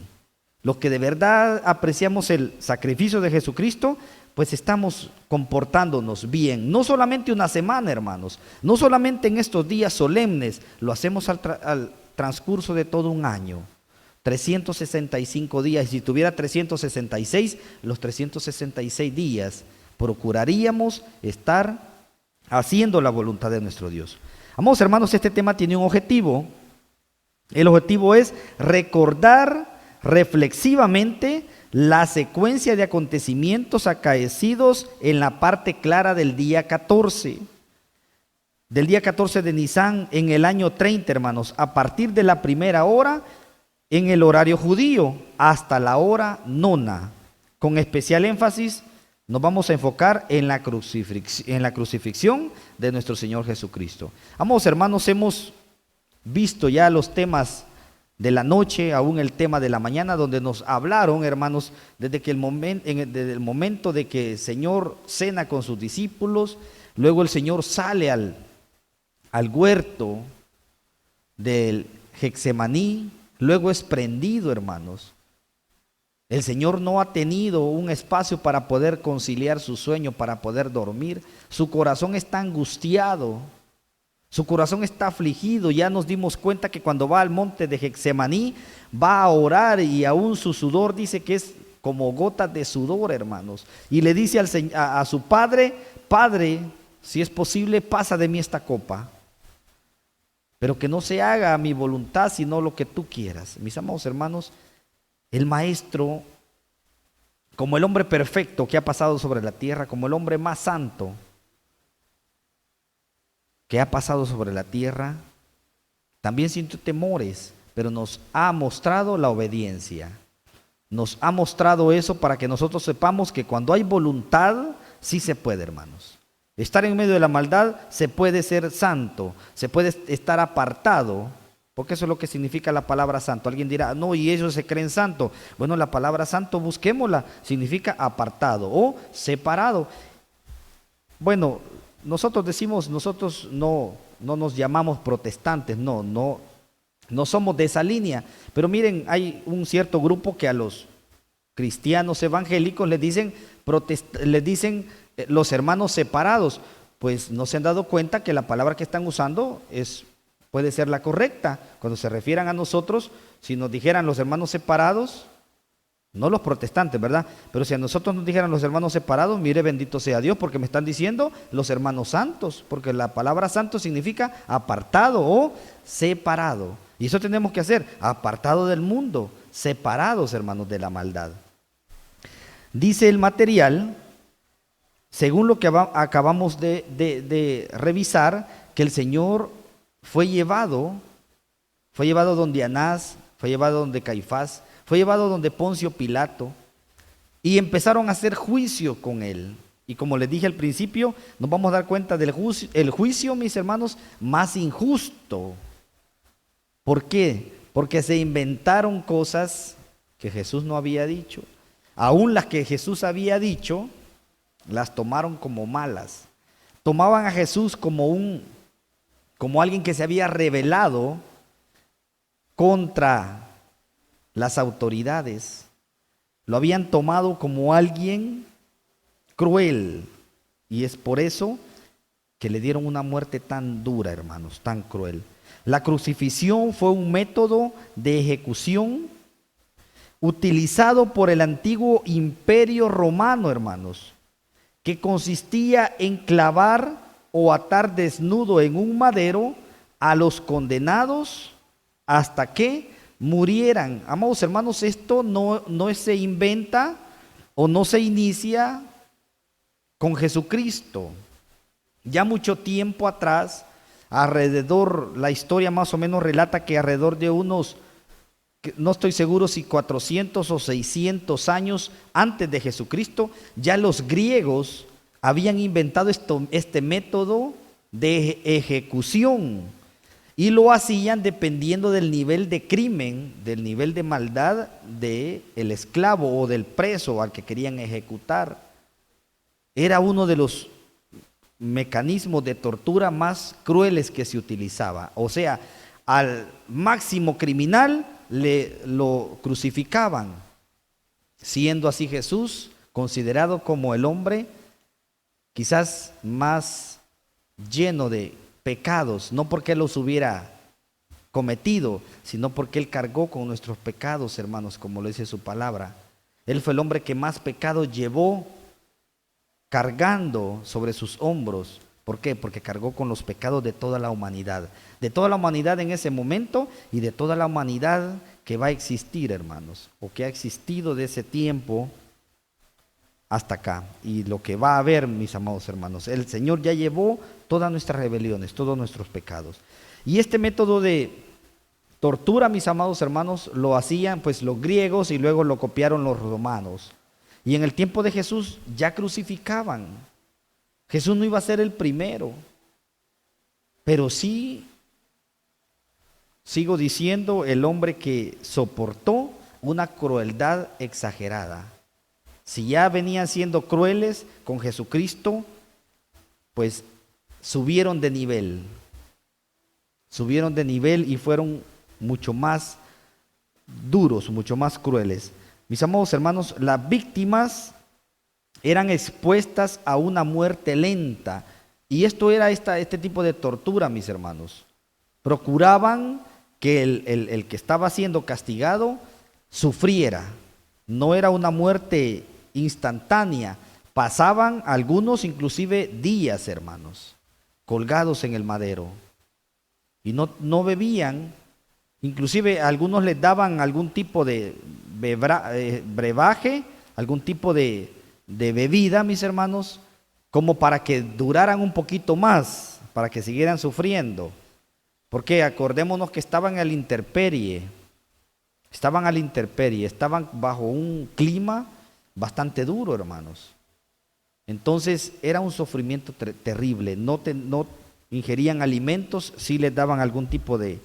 Los que de verdad apreciamos el sacrificio de Jesucristo, pues estamos comportándonos bien. No solamente una semana, hermanos, no solamente en estos días solemnes, lo hacemos al transcurso de todo un año. 365 días, y si tuviera 366, los 366 días procuraríamos estar haciendo la voluntad de nuestro Dios. Amados hermanos, este tema tiene un objetivo, El objetivo es recordar reflexivamente la secuencia de acontecimientos acaecidos en la parte clara del día 14. Del día 14 de Nisan en el año 30, hermanos, a partir de la primera hora en el horario judío hasta la hora nona. Con especial énfasis nos vamos a enfocar en la crucifixión de nuestro Señor Jesucristo. Amados hermanos, hemos visto ya los temas de la noche, aún el tema de la mañana, donde nos hablaron, hermanos, desde el momento de que el Señor cena con sus discípulos, luego el Señor sale al huerto del Getsemaní, luego es prendido, hermanos. El Señor no ha tenido un espacio para poder conciliar su sueño, para poder dormir. Su corazón está angustiado, su corazón está afligido. Ya nos dimos cuenta que cuando va al monte de Getsemaní, va a orar y aún su sudor dice que es como gotas de sudor, hermanos. Y le dice a su padre: Padre, si es posible, pasa de mí esta copa, pero que no se haga mi voluntad, sino lo que tú quieras. Mis amados hermanos, el Maestro, como el hombre perfecto que ha pasado sobre la tierra, como el hombre más santo que ha pasado sobre la tierra, también sintió temores, pero nos ha mostrado la obediencia. Nos ha mostrado eso para que nosotros sepamos que cuando hay voluntad, sí se puede, hermanos. Estar en medio de la maldad, se puede ser santo, se puede estar apartado, porque eso es lo que significa la palabra santo. Alguien dirá: no, y ellos se creen santo. Bueno, la palabra santo, busquémosla, significa apartado o separado. Bueno, nosotros decimos, nosotros no nos llamamos protestantes, no somos de esa línea, pero miren, hay un cierto grupo que a los cristianos evangélicos les dicen los hermanos separados. Pues no se han dado cuenta que la palabra que están usando puede ser la correcta. Cuando se refieran a nosotros, si nos dijeran los hermanos separados, no los protestantes, ¿verdad? Pero si a nosotros nos dijeran los hermanos separados, mire, bendito sea Dios, porque me están diciendo los hermanos santos, porque la palabra santo significa apartado o separado. Y eso tenemos que hacer, apartado del mundo, separados, hermanos, de la maldad. Dice el material, según lo que acabamos de revisar, que el Señor fue llevado donde Anás, fue llevado donde Caifás, fue llevado donde Poncio Pilato, y empezaron a hacer juicio con él. Y como les dije al principio, nos vamos a dar cuenta del juicio, mis hermanos, más injusto. ¿Por qué? Porque se inventaron cosas que Jesús no había dicho. Aún las que Jesús había dicho, las tomaron como malas. Tomaban a Jesús como alguien que se había rebelado contra las autoridades. Lo habían tomado como alguien cruel, y es por eso que le dieron una muerte tan dura, hermanos, tan cruel. La crucifixión fue un método de ejecución utilizado por el antiguo imperio romano, hermanos, que consistía en clavar o atar desnudo en un madero a los condenados hasta que murieran. Amados hermanos, esto no se inventa o no se inicia con Jesucristo. Ya mucho tiempo atrás, la historia más o menos relata que alrededor de unos, no estoy seguro si 400 o 600 años antes de Jesucristo, ya los griegos habían inventado este método de ejecución, y lo hacían dependiendo del nivel de crimen, del nivel de maldad del esclavo o del preso al que querían ejecutar. Era uno de los mecanismos de tortura más crueles que se utilizaba. O sea, al máximo criminal lo crucificaban, siendo así Jesús considerado como el hombre quizás más lleno de pecados, no porque él los hubiera cometido, sino porque él cargó con nuestros pecados, hermanos, como lo dice su palabra. Él fue el hombre que más pecados llevó cargando sobre sus hombros ¿Por qué? Porque cargó con los pecados de toda la humanidad en ese momento y de toda la humanidad que va a existir, hermanos, o que ha existido de ese tiempo hasta acá, y lo que va a haber, mis amados hermanos. El Señor ya llevó todas nuestras rebeliones, todos nuestros pecados. Y este método de tortura, mis amados hermanos, lo hacían pues los griegos y luego lo copiaron los romanos. Y en el tiempo de Jesús ya crucificaban. Jesús no iba a ser el primero, pero sí, sigo diciendo, el hombre que soportó una crueldad exagerada. Si ya venían siendo crueles con Jesucristo, pues subieron de nivel y fueron mucho más duros, mucho más crueles. Mis amados hermanos, las víctimas eran expuestas a una muerte lenta, y esto era este tipo de tortura, mis hermanos. Procuraban que el que estaba siendo castigado sufriera. No era una muerte instantánea. Pasaban algunos inclusive días, hermanos, colgados en el madero, y no bebían. Inclusive a algunos les daban algún tipo de brebaje, algún tipo de bebida, mis hermanos, como para que duraran un poquito más, para que siguieran sufriendo. Porque acordémonos que estaban a la intemperie, estaban bajo un clima bastante duro, hermanos. Entonces era un sufrimiento terrible. No ingerían alimentos, sí les daban algún tipo de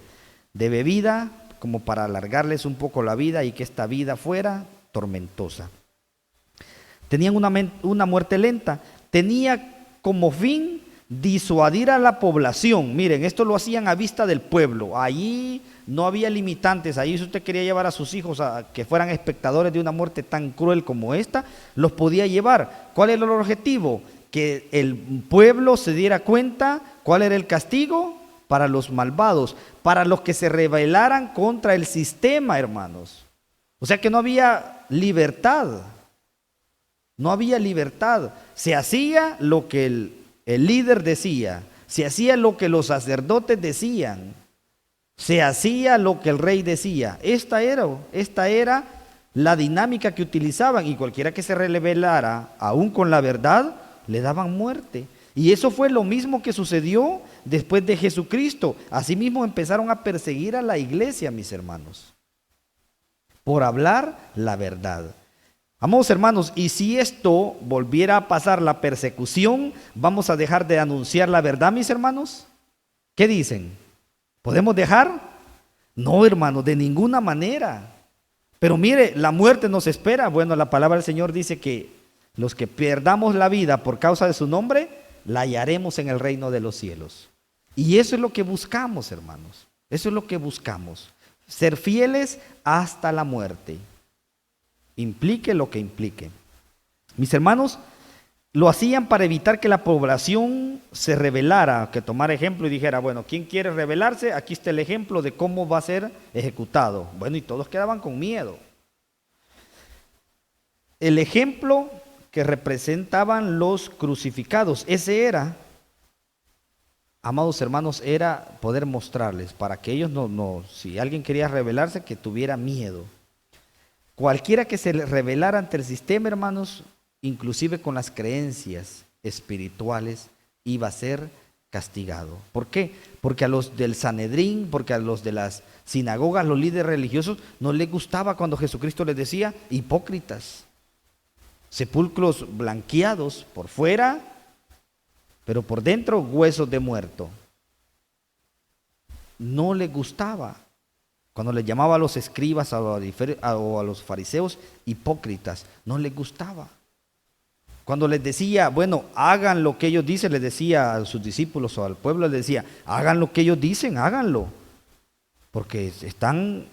bebida, como para alargarles un poco la vida y que esta vida fuera tormentosa. Tenían una muerte lenta. Tenía como fin disuadir a la población. Miren, esto lo hacían a vista del pueblo. Allí no había limitantes. Allí, si usted quería llevar a sus hijos a que fueran espectadores de una muerte tan cruel como esta, los podía llevar. ¿Cuál era el objetivo? Que el pueblo se diera cuenta cuál era el castigo para los malvados, para los que se rebelaran contra el sistema, hermanos. O sea que no había libertad. No había libertad. Se hacía lo que el líder decía, se hacía lo que los sacerdotes decían, se hacía lo que el rey decía. Esta era la dinámica que utilizaban, y cualquiera que se rebelara aún con la verdad, le daban muerte. Y eso fue lo mismo que sucedió después de Jesucristo. Asimismo empezaron a perseguir a la iglesia, mis hermanos, por hablar la verdad. Amados hermanos, y si esto volviera a pasar, la persecución, ¿vamos a dejar de anunciar la verdad, mis hermanos? ¿Qué dicen? ¿Podemos dejar? No, hermanos, de ninguna manera. Pero mire, la muerte nos espera. Bueno, la palabra del Señor dice que los que perdamos la vida por causa de su nombre, la hallaremos en el reino de los cielos. Y eso es lo que buscamos, hermanos. Eso es lo que buscamos. Ser fieles hasta la muerte. Implique lo que implique. Mis hermanos, lo hacían para evitar que la población se rebelara, que tomara ejemplo y dijera, bueno, ¿quién quiere rebelarse? Aquí está el ejemplo de cómo va a ser ejecutado. Bueno, y todos quedaban con miedo. El ejemplo que representaban los crucificados, ese era, amados hermanos, era poder mostrarles, para que ellos si alguien quería rebelarse, que tuviera miedo. Cualquiera que se rebelara ante el sistema, hermanos, inclusive con las creencias espirituales, iba a ser castigado. ¿Por qué? Porque a los del Sanedrín, porque a los de las sinagogas, los líderes religiosos, no les gustaba cuando Jesucristo les decía hipócritas, sepulcros blanqueados por fuera, pero por dentro huesos de muerto. No les gustaba. Cuando les llamaba a los escribas o a los fariseos hipócritas, no les gustaba. Cuando les decía, bueno, hagan lo que ellos dicen, les decía a sus discípulos o al pueblo, les decía, hagan lo que ellos dicen, háganlo. Porque están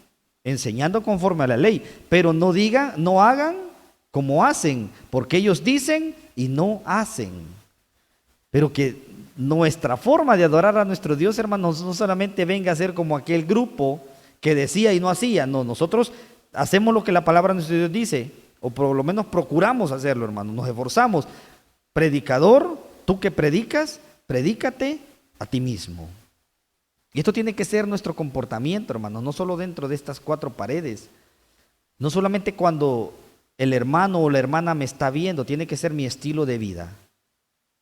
enseñando conforme a la ley, pero no hagan como hacen, porque ellos dicen y no hacen. Pero que nuestra forma de adorar a nuestro Dios, hermanos, no solamente venga a ser como aquel grupo que decía y no hacía. No, nosotros hacemos lo que la palabra de nuestro Dios dice, o por lo menos procuramos hacerlo, hermanos, nos esforzamos. Predicador, tú que predicas, predícate a ti mismo. Y esto tiene que ser nuestro comportamiento, hermanos, no solo dentro de estas cuatro paredes, no solamente cuando el hermano o la hermana me está viendo, tiene que ser mi estilo de vida.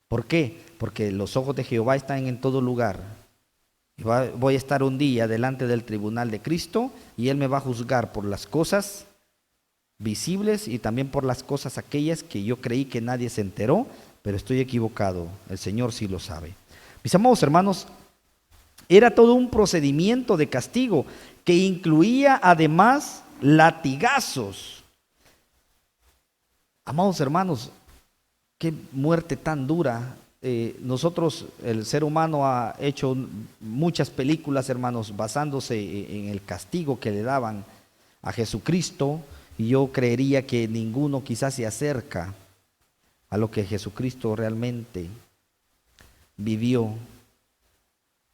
¿Por qué? Porque los ojos de Jehová están en todo lugar. Voy a estar un día delante del tribunal de Cristo y Él me va a juzgar por las cosas visibles y también por las cosas aquellas que yo creí que nadie se enteró, pero estoy equivocado. El Señor sí lo sabe. Mis amados hermanos, era todo un procedimiento de castigo que incluía además latigazos. Amados hermanos, qué muerte tan dura. Nosotros, el ser humano ha hecho muchas películas, hermanos, basándose en el castigo que le daban a Jesucristo, y yo creería que ninguno quizás se acerca a lo que Jesucristo realmente vivió.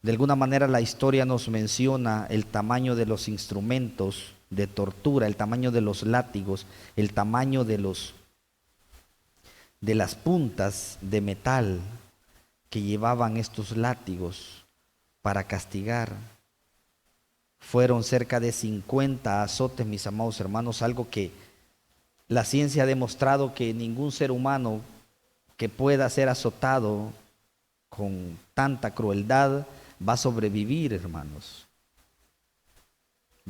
De alguna manera la historia nos menciona el tamaño de los instrumentos de tortura, el tamaño de los látigos, el tamaño de las puntas de metal que llevaban estos látigos para castigar. Fueron cerca de 50 azotes, mis amados hermanos, algo que la ciencia ha demostrado que ningún ser humano que pueda ser azotado con tanta crueldad va a sobrevivir, hermanos.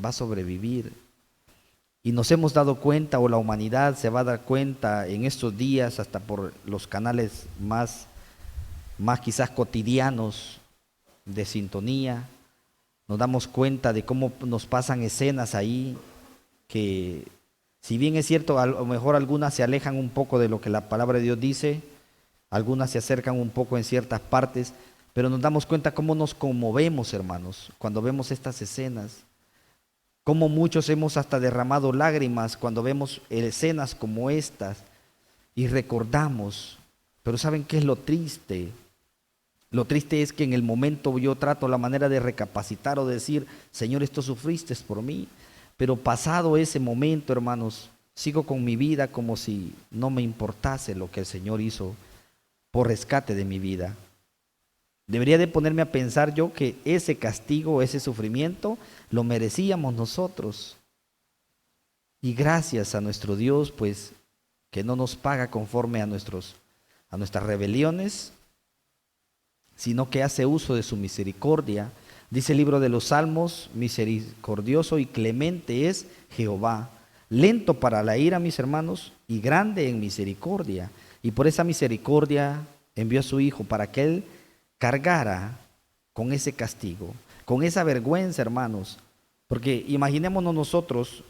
Va a sobrevivir. Y nos hemos dado cuenta, o la humanidad se va a dar cuenta en estos días, hasta por los canales más quizás cotidianos de sintonía, nos damos cuenta de cómo nos pasan escenas ahí, que si bien es cierto, a lo mejor algunas se alejan un poco de lo que la palabra de Dios dice, algunas se acercan un poco en ciertas partes, pero nos damos cuenta cómo nos conmovemos, hermanos, cuando vemos estas escenas. Cómo muchos hemos hasta derramado lágrimas cuando vemos escenas como estas y recordamos. Pero ¿saben qué es lo triste? Lo triste es que en el momento yo trato la manera de recapacitar o decir, Señor, esto sufriste por mí. Pero pasado ese momento, hermanos, sigo con mi vida como si no me importase lo que el Señor hizo por rescate de mi vida. Debería de ponerme a pensar yo que ese castigo, ese sufrimiento, lo merecíamos nosotros. Y gracias a nuestro Dios, pues, que no nos paga conforme a nuestras rebeliones, sino que hace uso de su misericordia. Dice el libro de los Salmos, misericordioso y clemente es Jehová, lento para la ira, mis hermanos, y grande en misericordia. Y por esa misericordia envió a su Hijo para que Él cargara con ese castigo, con esa vergüenza, hermanos. Porque imaginémonos nosotros,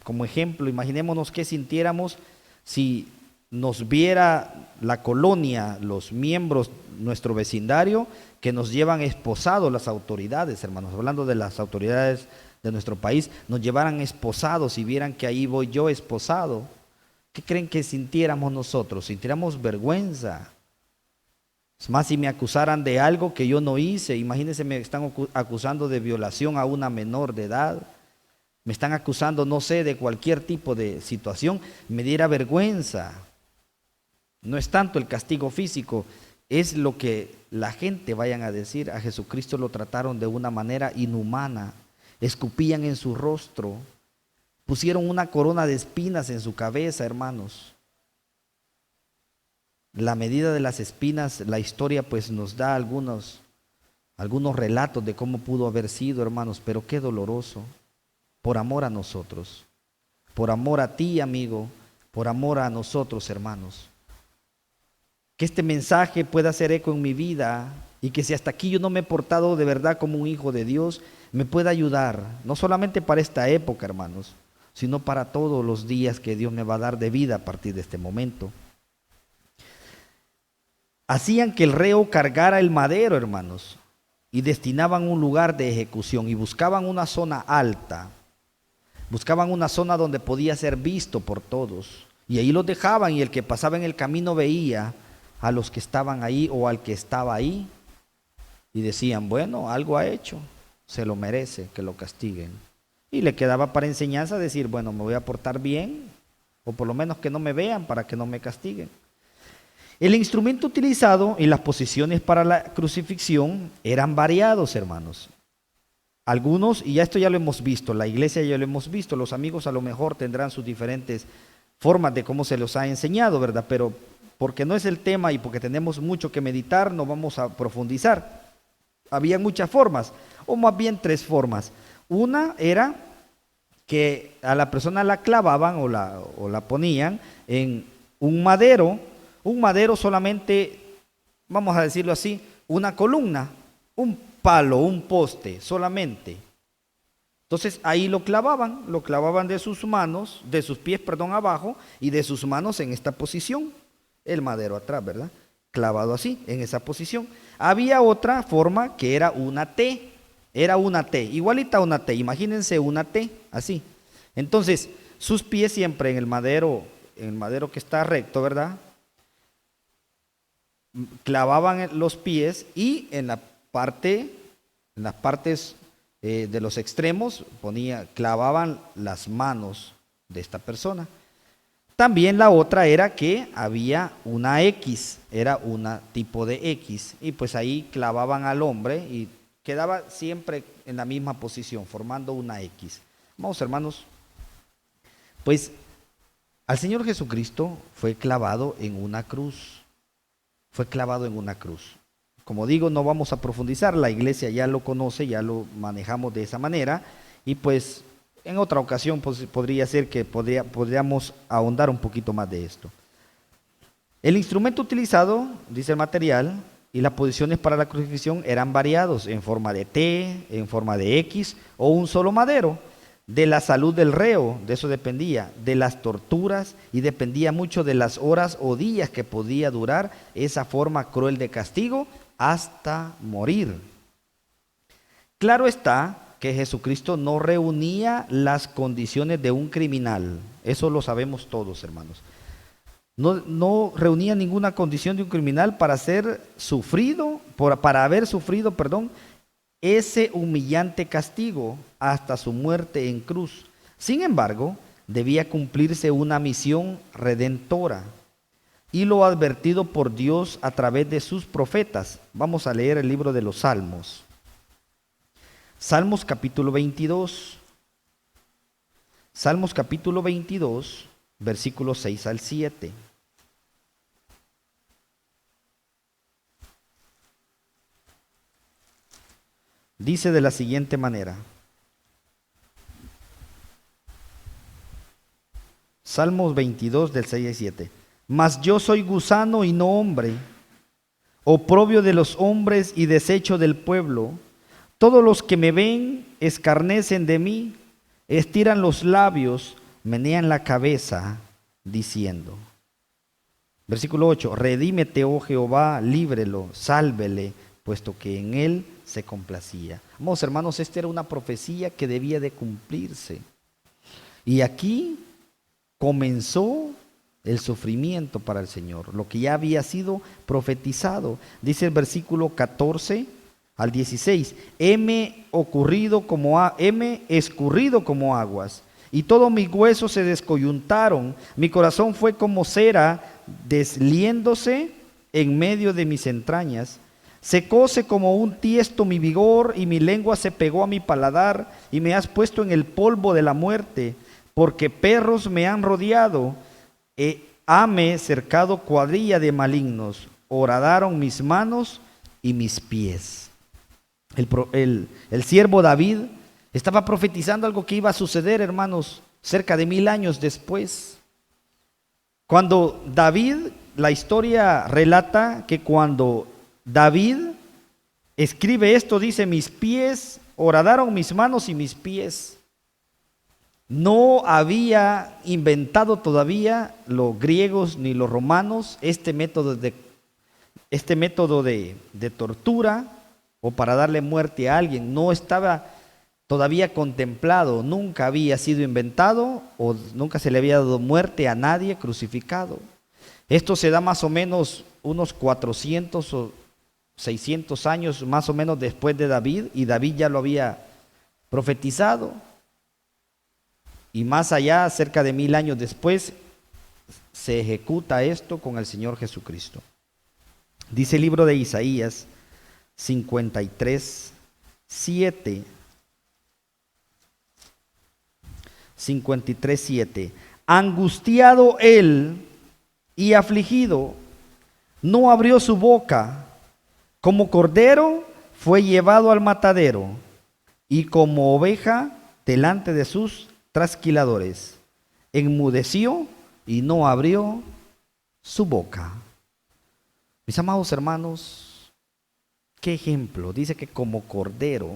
como ejemplo, imaginémonos qué sintiéramos si nos viera la colonia, los miembros, nuestro vecindario, que nos llevan esposados las autoridades, hermanos, hablando de las autoridades de nuestro país, nos llevaran esposados y vieran que ahí voy yo esposado. ¿Qué creen que sintiéramos nosotros? Sintiéramos vergüenza. Es más, si me acusaran de algo que yo no hice, imagínense, me están acusando de violación a una menor de edad, me están acusando, no sé, de cualquier tipo de situación, me diera vergüenza. No es tanto el castigo físico, es lo que la gente vayan a decir. A Jesucristo lo trataron de una manera inhumana, escupían en su rostro, pusieron una corona de espinas en su cabeza, hermanos. La medida de las espinas, la historia pues nos da algunos relatos de cómo pudo haber sido, hermanos, pero qué doloroso, por amor a nosotros, por amor a ti, amigo, por amor a nosotros, hermanos. Que este mensaje pueda hacer eco en mi vida y que si hasta aquí yo no me he portado de verdad como un hijo de Dios, me pueda ayudar, no solamente para esta época, hermanos, sino para todos los días que Dios me va a dar de vida a partir de este momento. Hacían que el reo cargara el madero, hermanos, y destinaban un lugar de ejecución y buscaban una zona alta, buscaban una zona donde podía ser visto por todos, y ahí los dejaban, y el que pasaba en el camino veía a los que estaban ahí o al que estaba ahí, y decían, bueno, algo ha hecho, se lo merece, que lo castiguen. Y le quedaba para enseñanza decir, bueno, me voy a portar bien, o por lo menos que no me vean para que no me castiguen. El instrumento utilizado y las posiciones para la crucifixión eran variados, hermanos. Algunos, y ya esto ya lo hemos visto, la iglesia ya lo hemos visto, los amigos a lo mejor tendrán sus diferentes formas de cómo se los ha enseñado, ¿verdad? Pero porque no es el tema y porque tenemos mucho que meditar, no vamos a profundizar. Había muchas formas, o más bien tres formas. Una era que a la persona la clavaban o la ponían en un madero solamente, vamos a decirlo así, una columna, un palo, un poste solamente. Entonces ahí lo clavaban de sus manos, de sus pies, perdón, abajo, y de sus manos en esta posición, el madero atrás, ¿verdad? Clavado así, en esa posición. Había otra forma que era una T, igualita a una T, imagínense una T, así. Entonces, sus pies siempre en el madero que está recto, ¿verdad? Clavaban los pies y en las partes de los extremos clavaban las manos de esta persona. También la otra era que había una X, era un tipo de X, y pues ahí clavaban al hombre y quedaba siempre en la misma posición, formando una X. Vamos, hermanos, pues al Señor Jesucristo fue clavado en una cruz. Como digo, no vamos a profundizar, la iglesia ya lo conoce, ya lo manejamos de esa manera, y pues en otra ocasión pues, podría ser que podríamos ahondar un poquito más de esto. El instrumento utilizado, dice el material, y las posiciones para la crucifixión eran variados, en forma de T, en forma de X o un solo madero. De la salud del reo, de eso dependía, de las torturas, y dependía mucho de las horas o días que podía durar esa forma cruel de castigo hasta morir. Claro está que Jesucristo no reunía las condiciones de un criminal, eso lo sabemos todos, hermanos. No reunía ninguna condición de un criminal para haber sufrido ese humillante castigo hasta su muerte en cruz. Sin embargo, debía cumplirse una misión redentora y lo advertido por Dios a través de sus profetas. Vamos a leer el libro de los Salmos. Salmos capítulo 22. Salmos capítulo 22, versículos 6 al 7. Dice de la siguiente manera. Salmos 22 del 6 al 7. Mas yo soy gusano y no hombre, oprobio de los hombres y desecho del pueblo. Todos los que me ven escarnecen de mí, estiran los labios, menean la cabeza, diciendo. Versículo 8. Redímete, oh Jehová, líbrelo, sálvele, puesto que en él se complacía. Vamos, hermanos, esta era una profecía que debía de cumplirse. Y aquí comenzó el sufrimiento para el Señor, lo que ya había sido profetizado. Dice el versículo 14 al 16, heme escurrido como aguas, y todos mis huesos se descoyuntaron, mi corazón fue como cera desliéndose en medio de mis entrañas. Secóse como un tiesto mi vigor, y mi lengua se pegó a mi paladar, y me has puesto en el polvo de la muerte, porque perros me han rodeado, hame cercado cuadrilla de malignos, horadaron mis manos y mis pies. El siervo David estaba profetizando algo que iba a suceder, hermanos, cerca de 1000 años después. Cuando David, la historia relata que cuando David escribe esto, dice, mis pies, horadaron mis manos y mis pies. No había inventado todavía los griegos ni los romanos este método de tortura o para darle muerte a alguien. No estaba todavía contemplado, nunca había sido inventado o nunca se le había dado muerte a nadie crucificado. Esto se da más o menos unos 400 o 600 años más o menos después de David, y David ya lo había profetizado. Y más allá, cerca de 1000 años después, se ejecuta esto con el Señor Jesucristo. Dice el libro de Isaías 53, 7. 53, 7. Angustiado él y afligido, no abrió su boca. Como cordero fue llevado al matadero, y como oveja delante de sus trasquiladores. Enmudeció y no abrió su boca. Mis amados hermanos, qué ejemplo. Dice que como cordero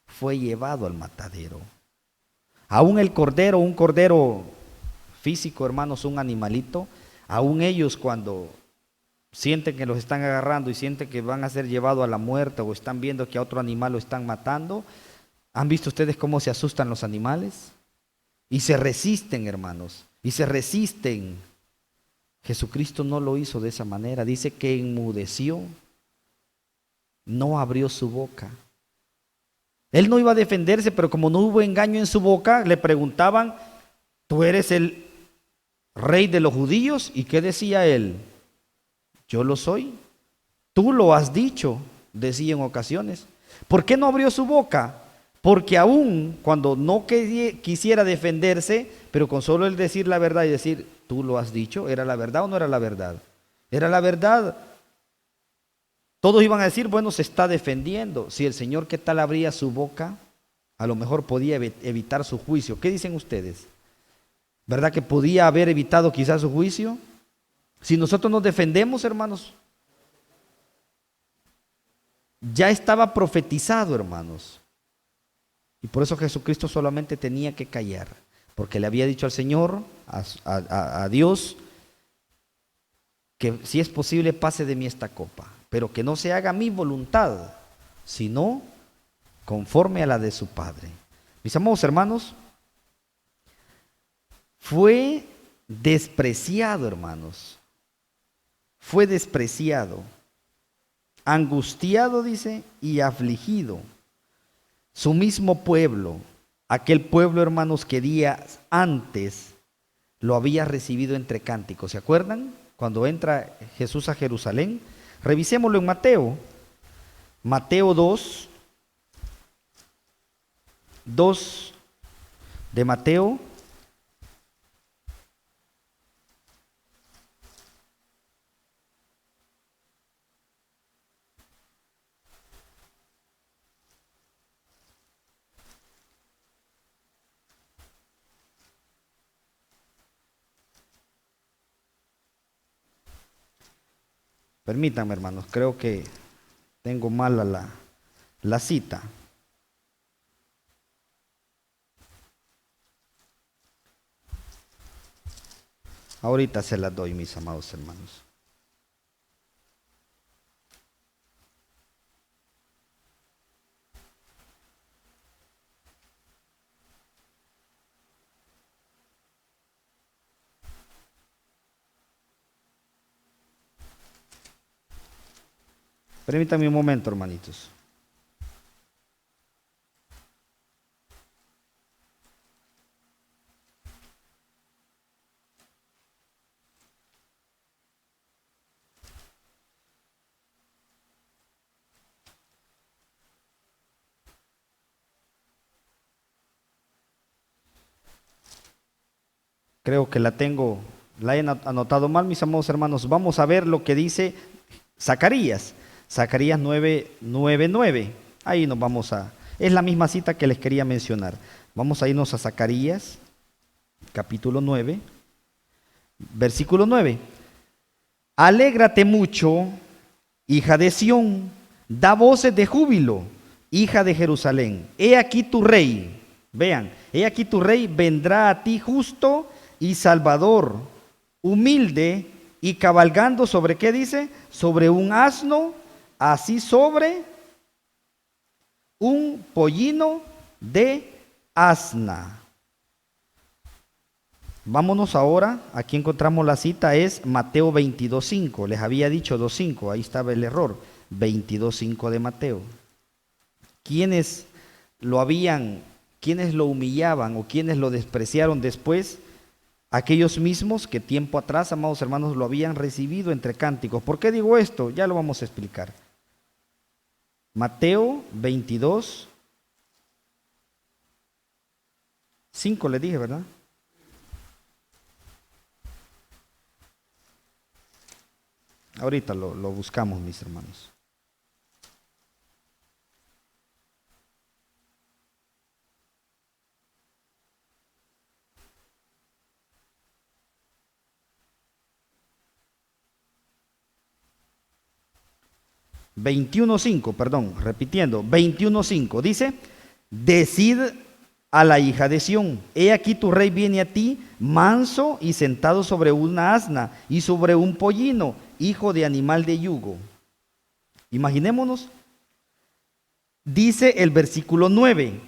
fue llevado al matadero. Aún el cordero, un cordero físico, hermanos, un animalito, aún ellos cuando sienten que los están agarrando y sienten que van a ser llevados a la muerte o están viendo que a otro animal lo están matando, ¿han visto ustedes cómo se asustan los animales? Y se resisten, hermanos, y se resisten. Jesucristo no lo hizo de esa manera. Dice que enmudeció, no abrió su boca. Él no iba a defenderse, pero como no hubo engaño en su boca, le preguntaban, ¿tú eres el rey de los judíos? ¿Y qué decía él? Yo lo soy. Tú lo has dicho, decía en ocasiones. ¿Por qué no abrió su boca? Porque aún cuando no quisiera defenderse, pero con solo el decir la verdad y decir, tú lo has dicho, ¿era la verdad o no era la verdad? Era la verdad. Todos iban a decir, bueno, se está defendiendo. Si el Señor, ¿qué tal abría su boca? A lo mejor podía evitar su juicio. ¿Qué dicen ustedes? ¿Verdad que podía haber evitado quizás su juicio? Si nosotros nos defendemos, hermanos, ya estaba profetizado, hermanos. Y por eso Jesucristo solamente tenía que callar, porque le había dicho al Señor, a Dios, que si es posible pase de mí esta copa, pero que no se haga mi voluntad, sino conforme a la de su Padre. Mis amados hermanos, fue despreciado, hermanos. Fue despreciado, angustiado, dice, y afligido. Su mismo pueblo, aquel pueblo, hermanos, que días antes lo había recibido entre cánticos. ¿Se acuerdan? Cuando entra Jesús a Jerusalén. Revisémoslo en Mateo. Mateo 2 de Mateo. Permítanme, hermanos, creo que tengo mala la cita. Ahorita se la doy, mis amados hermanos. Permítanme un momento, hermanitos. Creo que la he anotado mal, mis amados hermanos. Vamos a ver lo que dice Zacarías. Zacarías 9:9. Ahí nos vamos es la misma cita que les quería mencionar. Vamos a irnos a Zacarías, capítulo 9, versículo 9. Alégrate mucho, hija de Sión, da voces de júbilo, hija de Jerusalén. He aquí tu rey, vean, he aquí tu rey vendrá a ti justo y salvador, humilde y cabalgando sobre, ¿qué dice? Sobre un asno, así sobre un pollino de asna. Vámonos ahora, aquí encontramos la cita, es Mateo 22:5. Les había dicho 2:5, ahí estaba el error. 22:5 de Mateo. ¿Quiénes lo humillaban o quienes lo despreciaron después aquellos mismos que tiempo atrás, amados hermanos, lo habían recibido entre cánticos. ¿Por qué digo esto? Ya lo vamos a explicar. Mateo 22, 5 le dije, ¿verdad? Ahorita lo buscamos, mis hermanos. Repitiendo, 21:5, dice, decid a la hija de Sión, he aquí tu rey viene a ti, manso y sentado sobre una asna y sobre un pollino, hijo de animal de yugo. Imaginémonos, dice el versículo 9,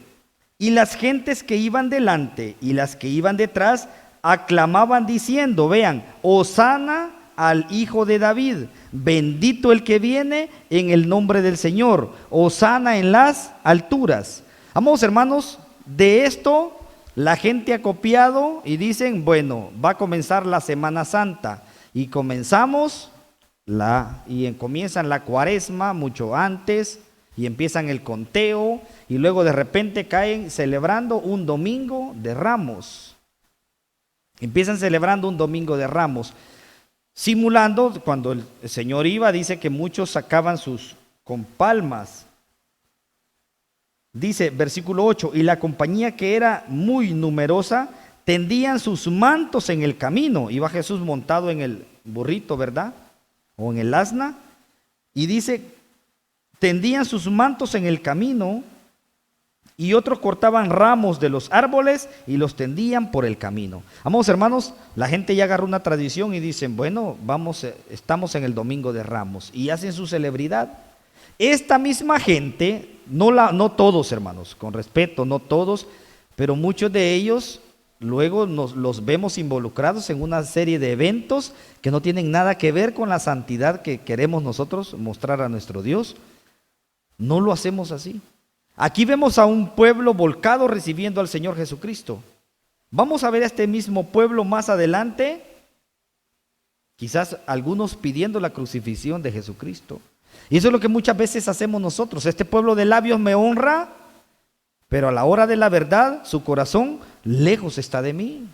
y las gentes que iban delante y las que iban detrás aclamaban diciendo, vean, hosana al hijo de David, bendito el que viene en el nombre del Señor, hosana en las alturas. Amados hermanos, de esto la gente ha copiado y dicen, bueno, va a comenzar la Semana Santa y comienzan la Cuaresma mucho antes y empiezan el conteo y luego de repente caen celebrando un domingo de Ramos. Empiezan celebrando un domingo de Ramos, simulando cuando el Señor iba, dice que muchos sacaban con palmas. Dice versículo 8, y la compañía que era muy numerosa tendían sus mantos en el camino. Iba Jesús montado en el burrito, ¿verdad? O en el asna. Y dice, tendían sus mantos en el camino y otros cortaban ramos de los árboles y los tendían por el camino. Amados hermanos, la gente ya agarró una tradición y dicen, bueno, estamos en el Domingo de Ramos y hacen su celebridad. Esta misma gente, no todos hermanos, con respeto, no todos, pero muchos de ellos luego los vemos involucrados en una serie de eventos que no tienen nada que ver con la santidad que queremos nosotros mostrar a nuestro Dios. No lo hacemos así. Aquí vemos a un pueblo volcado recibiendo al Señor Jesucristo. Vamos a ver a este mismo pueblo más adelante, quizás algunos pidiendo la crucifixión de Jesucristo. Y eso es lo que muchas veces hacemos nosotros. Este pueblo de labios me honra, pero a la hora de la verdad, su corazón lejos está de mí.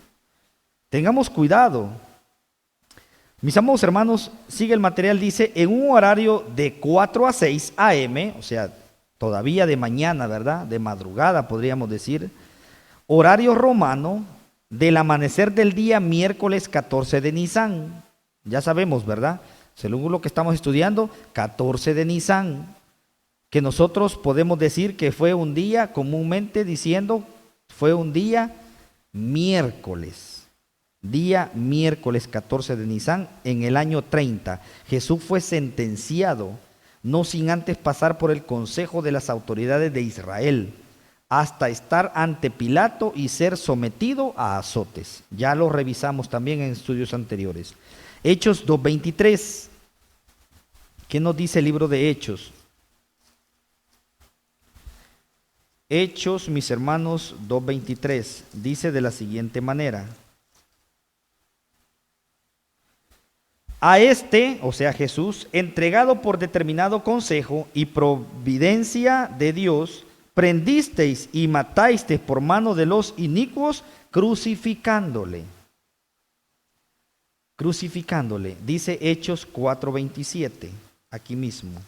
Tengamos cuidado. Mis amados hermanos, sigue el material, dice, en un horario de 4 a 6 a.m., o sea, todavía de mañana, ¿verdad? De madrugada, podríamos decir, horario romano del amanecer del día miércoles 14 de Nisan. Ya sabemos, ¿verdad? Según lo que estamos estudiando, 14 de Nisan, que nosotros podemos decir que fue un día, comúnmente diciendo, fue un día miércoles 14 de Nisan, en el año 30. Jesús fue sentenciado, no sin antes pasar por el consejo de las autoridades de Israel, hasta estar ante Pilato y ser sometido a azotes. Ya lo revisamos también en estudios anteriores. Hechos 2:23. ¿Qué nos dice el libro de Hechos? Hechos, mis hermanos, 2:23. Dice de la siguiente manera. A este, o sea Jesús, entregado por determinado consejo y providencia de Dios, prendisteis y matasteis por mano de los inicuos, crucificándole. Dice Hechos 4:27, aquí mismo,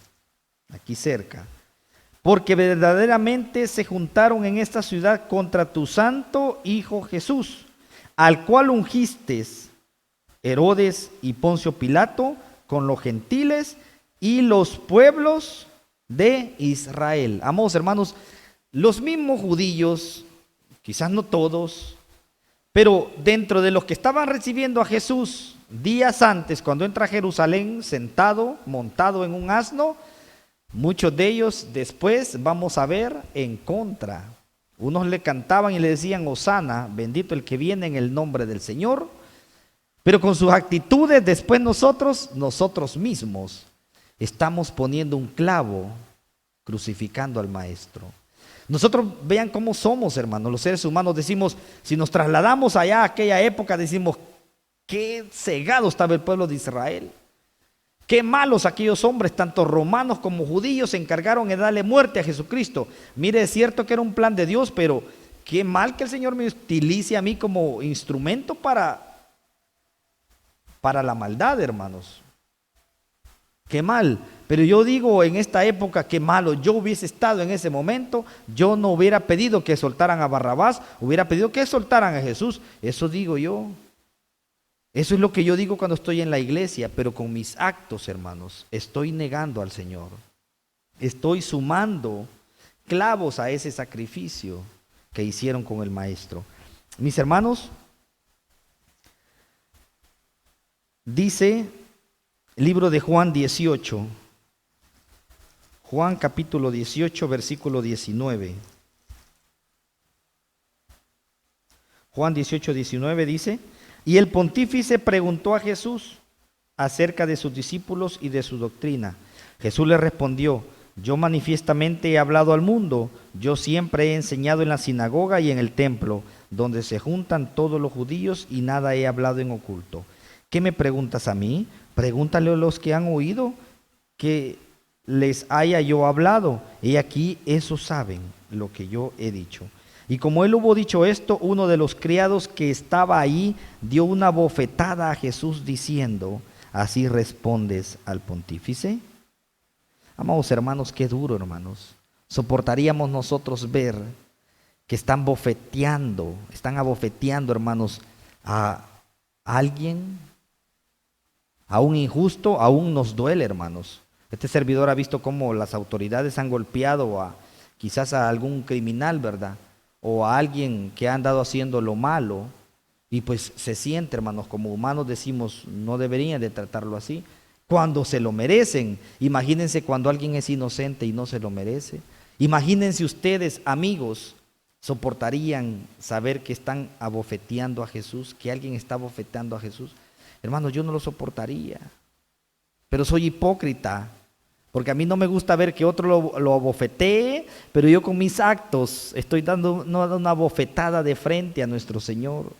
aquí cerca. Porque verdaderamente se juntaron en esta ciudad contra tu santo Hijo Jesús, al cual ungiste Herodes y Poncio Pilato con los gentiles y los pueblos de Israel. Amados hermanos, los mismos judíos, quizás no todos, pero dentro de los que estaban recibiendo a Jesús días antes, cuando entra a Jerusalén sentado, montado en un asno, muchos de ellos después vamos a ver en contra. Unos le cantaban y le decían, hosana, bendito el que viene en el nombre del Señor. Pero con sus actitudes después nosotros mismos estamos poniendo un clavo crucificando al maestro. Nosotros vean cómo somos, hermanos, los seres humanos. Decimos, si nos trasladamos allá a aquella época, decimos, qué cegado estaba el pueblo de Israel. Qué malos aquellos hombres, tanto romanos como judíos, se encargaron de darle muerte a Jesucristo. Mire, es cierto que era un plan de Dios, pero qué mal que el Señor me utilice a mí como instrumento para la maldad, hermanos. Qué mal. Pero yo digo en esta época, qué malo. Yo hubiese estado en ese momento, yo no hubiera pedido que soltaran a Barrabás, hubiera pedido que soltaran a Jesús. Eso digo yo. Eso es lo que yo digo cuando estoy en la iglesia, pero con mis actos, hermanos, estoy negando al Señor. Estoy sumando clavos a ese sacrificio que hicieron con el Maestro. Mis hermanos, dice el libro de Juan 18, Juan capítulo 18, versículo 19. Juan 18, 19 dice: y el pontífice preguntó a Jesús acerca de sus discípulos y de su doctrina. Jesús le respondió: yo manifiestamente he hablado al mundo, yo siempre he enseñado en la sinagoga y en el templo, donde se juntan todos los judíos, y nada he hablado en oculto. ¿Qué me preguntas a mí? Pregúntale a los que han oído que les haya yo hablado. He aquí, esos saben lo que yo he dicho. Y como él hubo dicho esto, uno de los criados que estaba ahí dio una bofetada a Jesús diciendo: ¿así respondes al pontífice? Amados hermanos, qué duro, hermanos. ¿Soportaríamos nosotros ver que están abofeteando, hermanos, a alguien, a un injusto? Aún nos duele, hermanos. Este servidor ha visto cómo las autoridades han golpeado quizás a algún criminal, ¿verdad? O a alguien que ha andado haciendo lo malo, y pues se siente, hermanos, como humanos decimos, no deberían de tratarlo así, cuando se lo merecen. Imagínense cuando alguien es inocente y no se lo merece. Imagínense ustedes, amigos, soportarían saber que están abofeteando a Jesús, que alguien está abofeteando a Jesús. Hermanos, yo no lo soportaría, pero soy hipócrita, porque a mí no me gusta ver que otro lo abofetee, pero yo con mis actos estoy dando una bofetada de frente a nuestro Señor.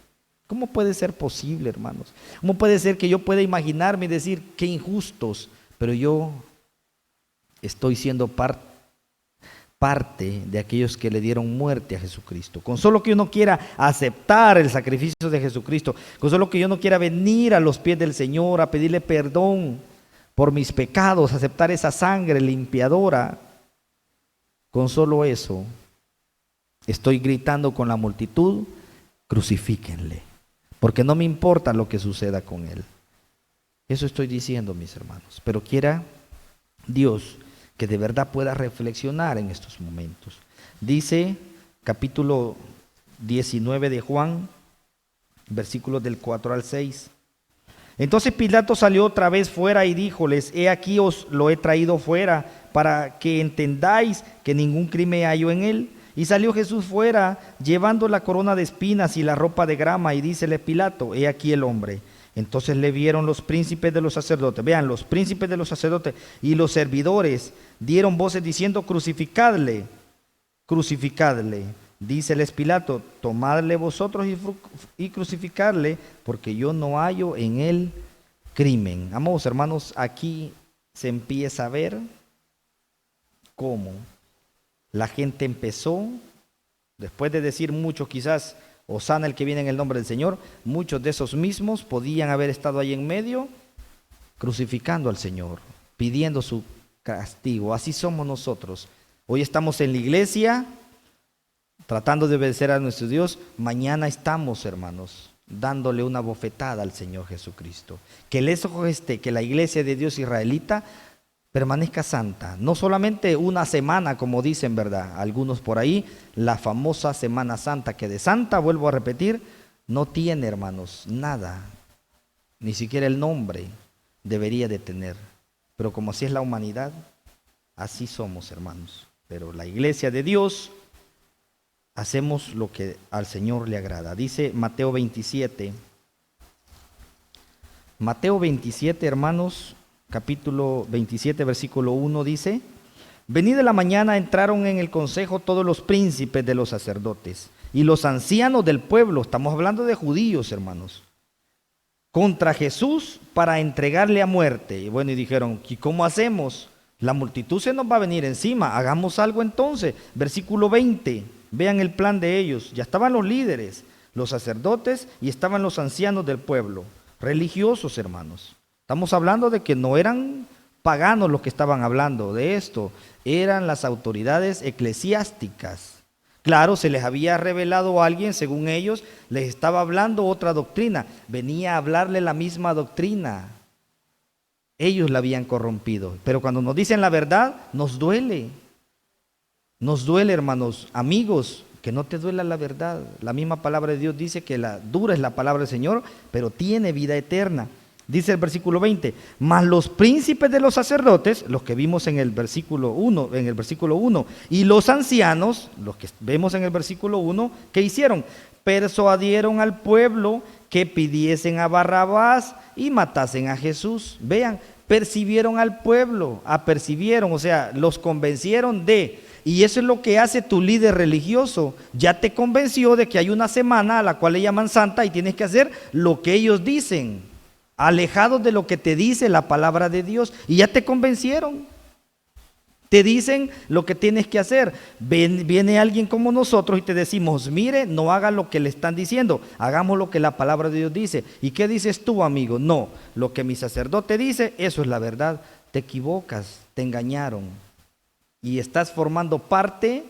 ¿Cómo puede ser posible, hermanos? ¿Cómo puede ser que yo pueda imaginarme y decir qué injustos, pero yo estoy siendo parte de aquellos que le dieron muerte a Jesucristo? Con solo que yo no quiera aceptar el sacrificio de Jesucristo, con solo que yo no quiera venir a los pies del Señor a pedirle perdón por mis pecados, aceptar esa sangre limpiadora, con solo eso estoy gritando con la multitud: crucifíquenle, porque no me importa lo que suceda con él. Eso estoy diciendo, mis hermanos. Pero quiera Dios que de verdad pueda reflexionar en estos momentos. Dice capítulo 19 de Juan, versículos del 4 al 6. Entonces Pilato salió otra vez fuera y díjoles: he aquí os lo he traído fuera, para que entendáis que ningún crimen hallo en él. Y salió Jesús fuera, llevando la corona de espinas y la ropa de grama, y dícele Pilato: he aquí el hombre. Entonces le vieron los príncipes de los sacerdotes. Vean, los príncipes de los sacerdotes y los servidores dieron voces diciendo: crucificadle, crucificadle. Díceles Pilato: tomadle vosotros y crucificarle, porque yo no hallo en él crimen. Amados hermanos, aquí se empieza a ver cómo la gente empezó, después de decir muchos quizás: Hosana el que viene en el nombre del Señor, muchos de esos mismos podían haber estado ahí en medio crucificando al Señor, pidiendo su castigo. Así somos nosotros. Hoy estamos en la iglesia tratando de obedecer a nuestro Dios. Mañana estamos, hermanos, dándole una bofetada al Señor Jesucristo. Que el eso esté, que la iglesia de Dios israelita permanezca santa, no solamente una semana como dicen, ¿verdad? Algunos por ahí, la famosa Semana Santa, que de santa, vuelvo a repetir, no tiene, hermanos, nada, ni siquiera el nombre debería de tener. Pero como así es la humanidad, así somos, hermanos. Pero la iglesia de Dios, hacemos lo que al Señor le agrada. Dice Mateo 27. Mateo 27, hermanos, capítulo 27, versículo 1 dice: Venida la mañana entraron en el consejo todos los príncipes de los sacerdotes y los ancianos del pueblo, estamos hablando de judíos, hermanos, contra Jesús para entregarle a muerte. Y bueno, y dijeron, ¿y cómo hacemos? La multitud se nos va a venir encima, hagamos algo entonces. Versículo 20, vean el plan de ellos. Ya estaban los líderes, los sacerdotes y estaban los ancianos del pueblo, religiosos, hermanos. Estamos hablando de que no eran paganos los que estaban hablando de esto, eran las autoridades eclesiásticas. Claro, se les había revelado a alguien, según ellos, les estaba hablando otra doctrina, venía a hablarle la misma doctrina. Ellos la habían corrompido, pero cuando nos dicen la verdad, nos duele, hermanos, amigos, que no te duela la verdad. La misma palabra de Dios dice que la dura es la palabra del Señor, pero tiene vida eterna. Dice el versículo 20, mas los príncipes de los sacerdotes, los que vimos en el versículo 1, y los ancianos, los que vemos en el versículo 1, ¿qué hicieron? Persuadieron al pueblo que pidiesen a Barrabás y matasen a Jesús. Vean, percibieron al pueblo, o sea, los convencieron de, y eso es lo que hace tu líder religioso, ya te convenció de que hay una semana a la cual le llaman santa y tienes que hacer lo que ellos dicen, alejados de lo que te dice la palabra de Dios, y ya te convencieron, te dicen lo que tienes que hacer. Viene alguien como nosotros y te decimos, mire, no haga lo que le están diciendo, hagamos lo que la palabra de Dios dice. ¿Y qué dices tú, amigo? No, lo que mi sacerdote dice, eso es la verdad. Te equivocas, te engañaron y estás formando parte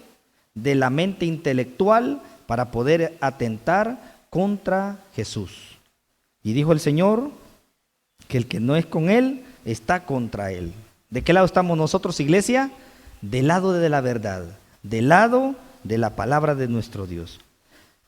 de la mente intelectual para poder atentar contra Jesús. Y dijo el Señor que el que no es con Él, está contra Él. ¿De qué lado estamos nosotros, iglesia? Del lado de la verdad, del lado de la palabra de nuestro Dios.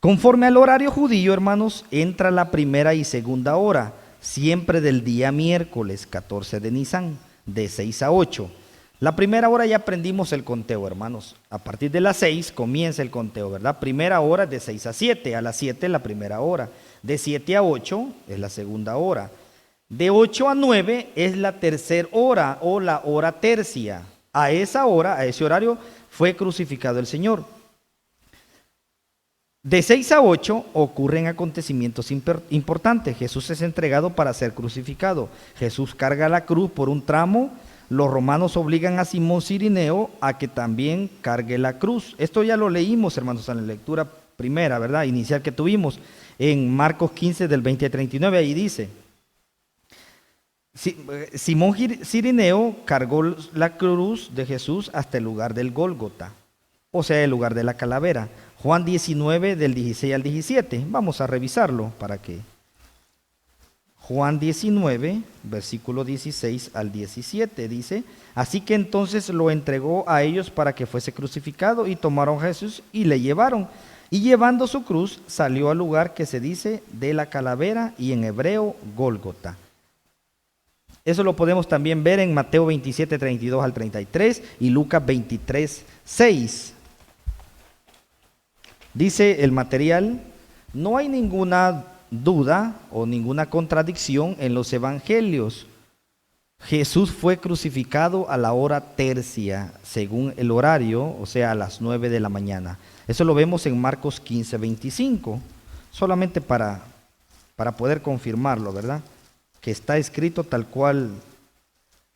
Conforme al horario judío, hermanos, entra la primera y segunda hora, siempre del día miércoles 14 de Nisán, de 6 a 8. La primera hora ya aprendimos el conteo, hermanos. A partir de las 6 comienza el conteo, ¿verdad? Primera hora de 6 a 7, a las 7 la primera hora. De 7 a 8 es la segunda hora. De 8 a 9 es la tercera hora o la hora tercia. A esa hora, a ese horario, fue crucificado el Señor. De 6 a 8 ocurren acontecimientos importantes. Jesús es entregado para ser crucificado. Jesús carga la cruz por un tramo. Los romanos obligan a Simón Cirineo a que también cargue la cruz. Esto ya lo leímos, hermanos, en la lectura primera, ¿verdad? Inicial que tuvimos en Marcos 15 del 20 al 39. Ahí dice, Simón Cirineo cargó la cruz de Jesús hasta el lugar del Gólgota, o sea, el lugar de la calavera. Juan 19 del 16 al 17. Vamos a revisarlo para que... Juan 19, versículo 16 al 17 dice, así que entonces lo entregó a ellos para que fuese crucificado, y tomaron a Jesús y le llevaron. Y llevando su cruz salió al lugar que se dice de la calavera, y en hebreo Gólgota. Eso lo podemos también ver en Mateo 27, 32 al 33 y Lucas 23, 6. Dice el material, no hay ninguna duda o ninguna contradicción en los evangelios. Jesús fue crucificado a la hora tercia, según el horario, o sea, a las 9 de la mañana. Eso lo vemos en Marcos 15, 25, solamente para poder confirmarlo, ¿verdad? Que está escrito tal cual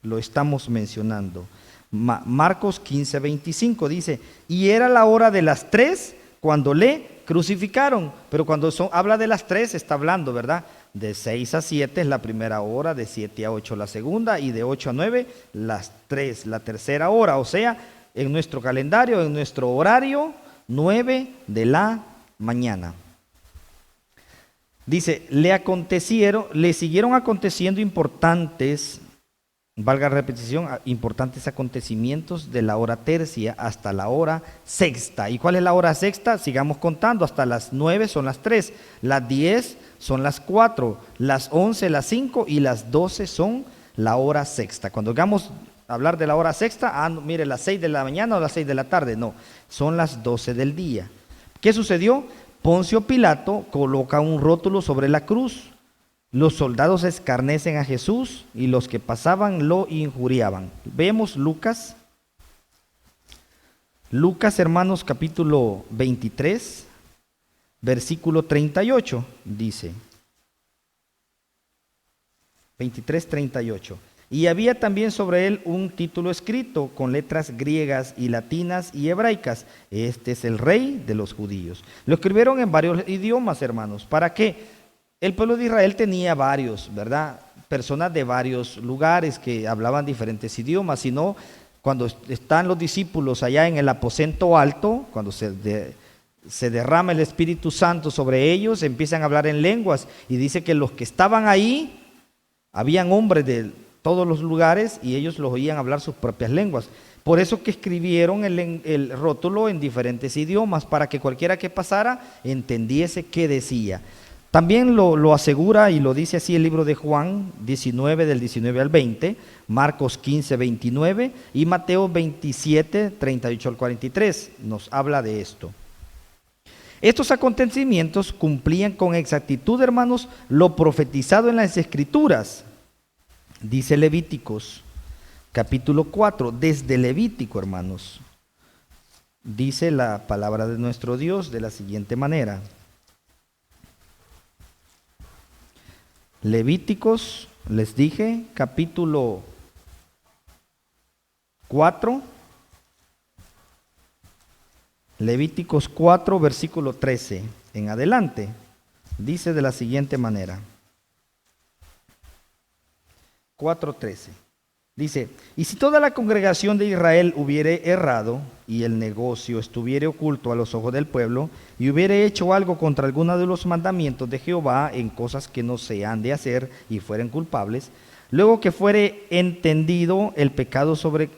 lo estamos mencionando. Marcos 15, 25 dice, y era la hora de las 3 cuando le crucificaron. Pero cuando habla de las 3 está hablando, ¿verdad? De 6 a 7 es la primera hora, de 7 a 8 la segunda, y de 8 a 9 las 3, la tercera hora. O sea, en nuestro calendario, en nuestro horario, 9 de la mañana. Dice, le siguieron aconteciendo importantes, valga la repetición, importantes acontecimientos de la hora tercia hasta la hora sexta. ¿Y cuál es la hora sexta? Sigamos contando, hasta las 9 son las 3, las 10 son las 4, las 11 las 5 y las 12 son la hora sexta. Cuando vamos a hablar de la hora sexta, mire, las 6 de la mañana o las 6 de la tarde, no, son las 12 del día. ¿Qué sucedió? Poncio Pilato coloca un rótulo sobre la cruz. Los soldados escarnecen a Jesús y los que pasaban lo injuriaban. Vemos Lucas Lucas, hermanos, capítulo 23, versículo 38, dice. 23:38. Y había también sobre él un título escrito con letras griegas y latinas y hebraicas: este es el Rey de los judíos. Lo escribieron en varios idiomas, hermanos. ¿Para qué? El pueblo de Israel tenía varios, ¿verdad? Personas de varios lugares que hablaban diferentes idiomas. Sino cuando están los discípulos allá en el aposento alto, cuando se derrama el Espíritu Santo sobre ellos, empiezan a hablar en lenguas. Y dice que los que estaban ahí, habían hombres de todos los lugares y ellos los oían hablar sus propias lenguas. Por eso que escribieron el rótulo en diferentes idiomas, para que cualquiera que pasara entendiese qué decía. También lo asegura y lo dice así el libro de Juan 19, del 19 al 20, Marcos 15, 29 y Mateo 27, 38 al 43. Nos habla de esto. Estos acontecimientos cumplían con exactitud, hermanos, lo profetizado en las Escrituras. Dice Levíticos, capítulo 4, desde Levítico, hermanos. Dice la palabra de nuestro Dios de la siguiente manera. Levíticos, les dije, capítulo 4. Levíticos 4, versículo 13 en adelante, dice de la siguiente manera. 4:13. Dice: y si toda la congregación de Israel hubiere errado, y el negocio estuviere oculto a los ojos del pueblo, y hubiere hecho algo contra alguno de los mandamientos de Jehová en cosas que no se han de hacer, y fueren culpables, luego que fuere entendido el pecado sobre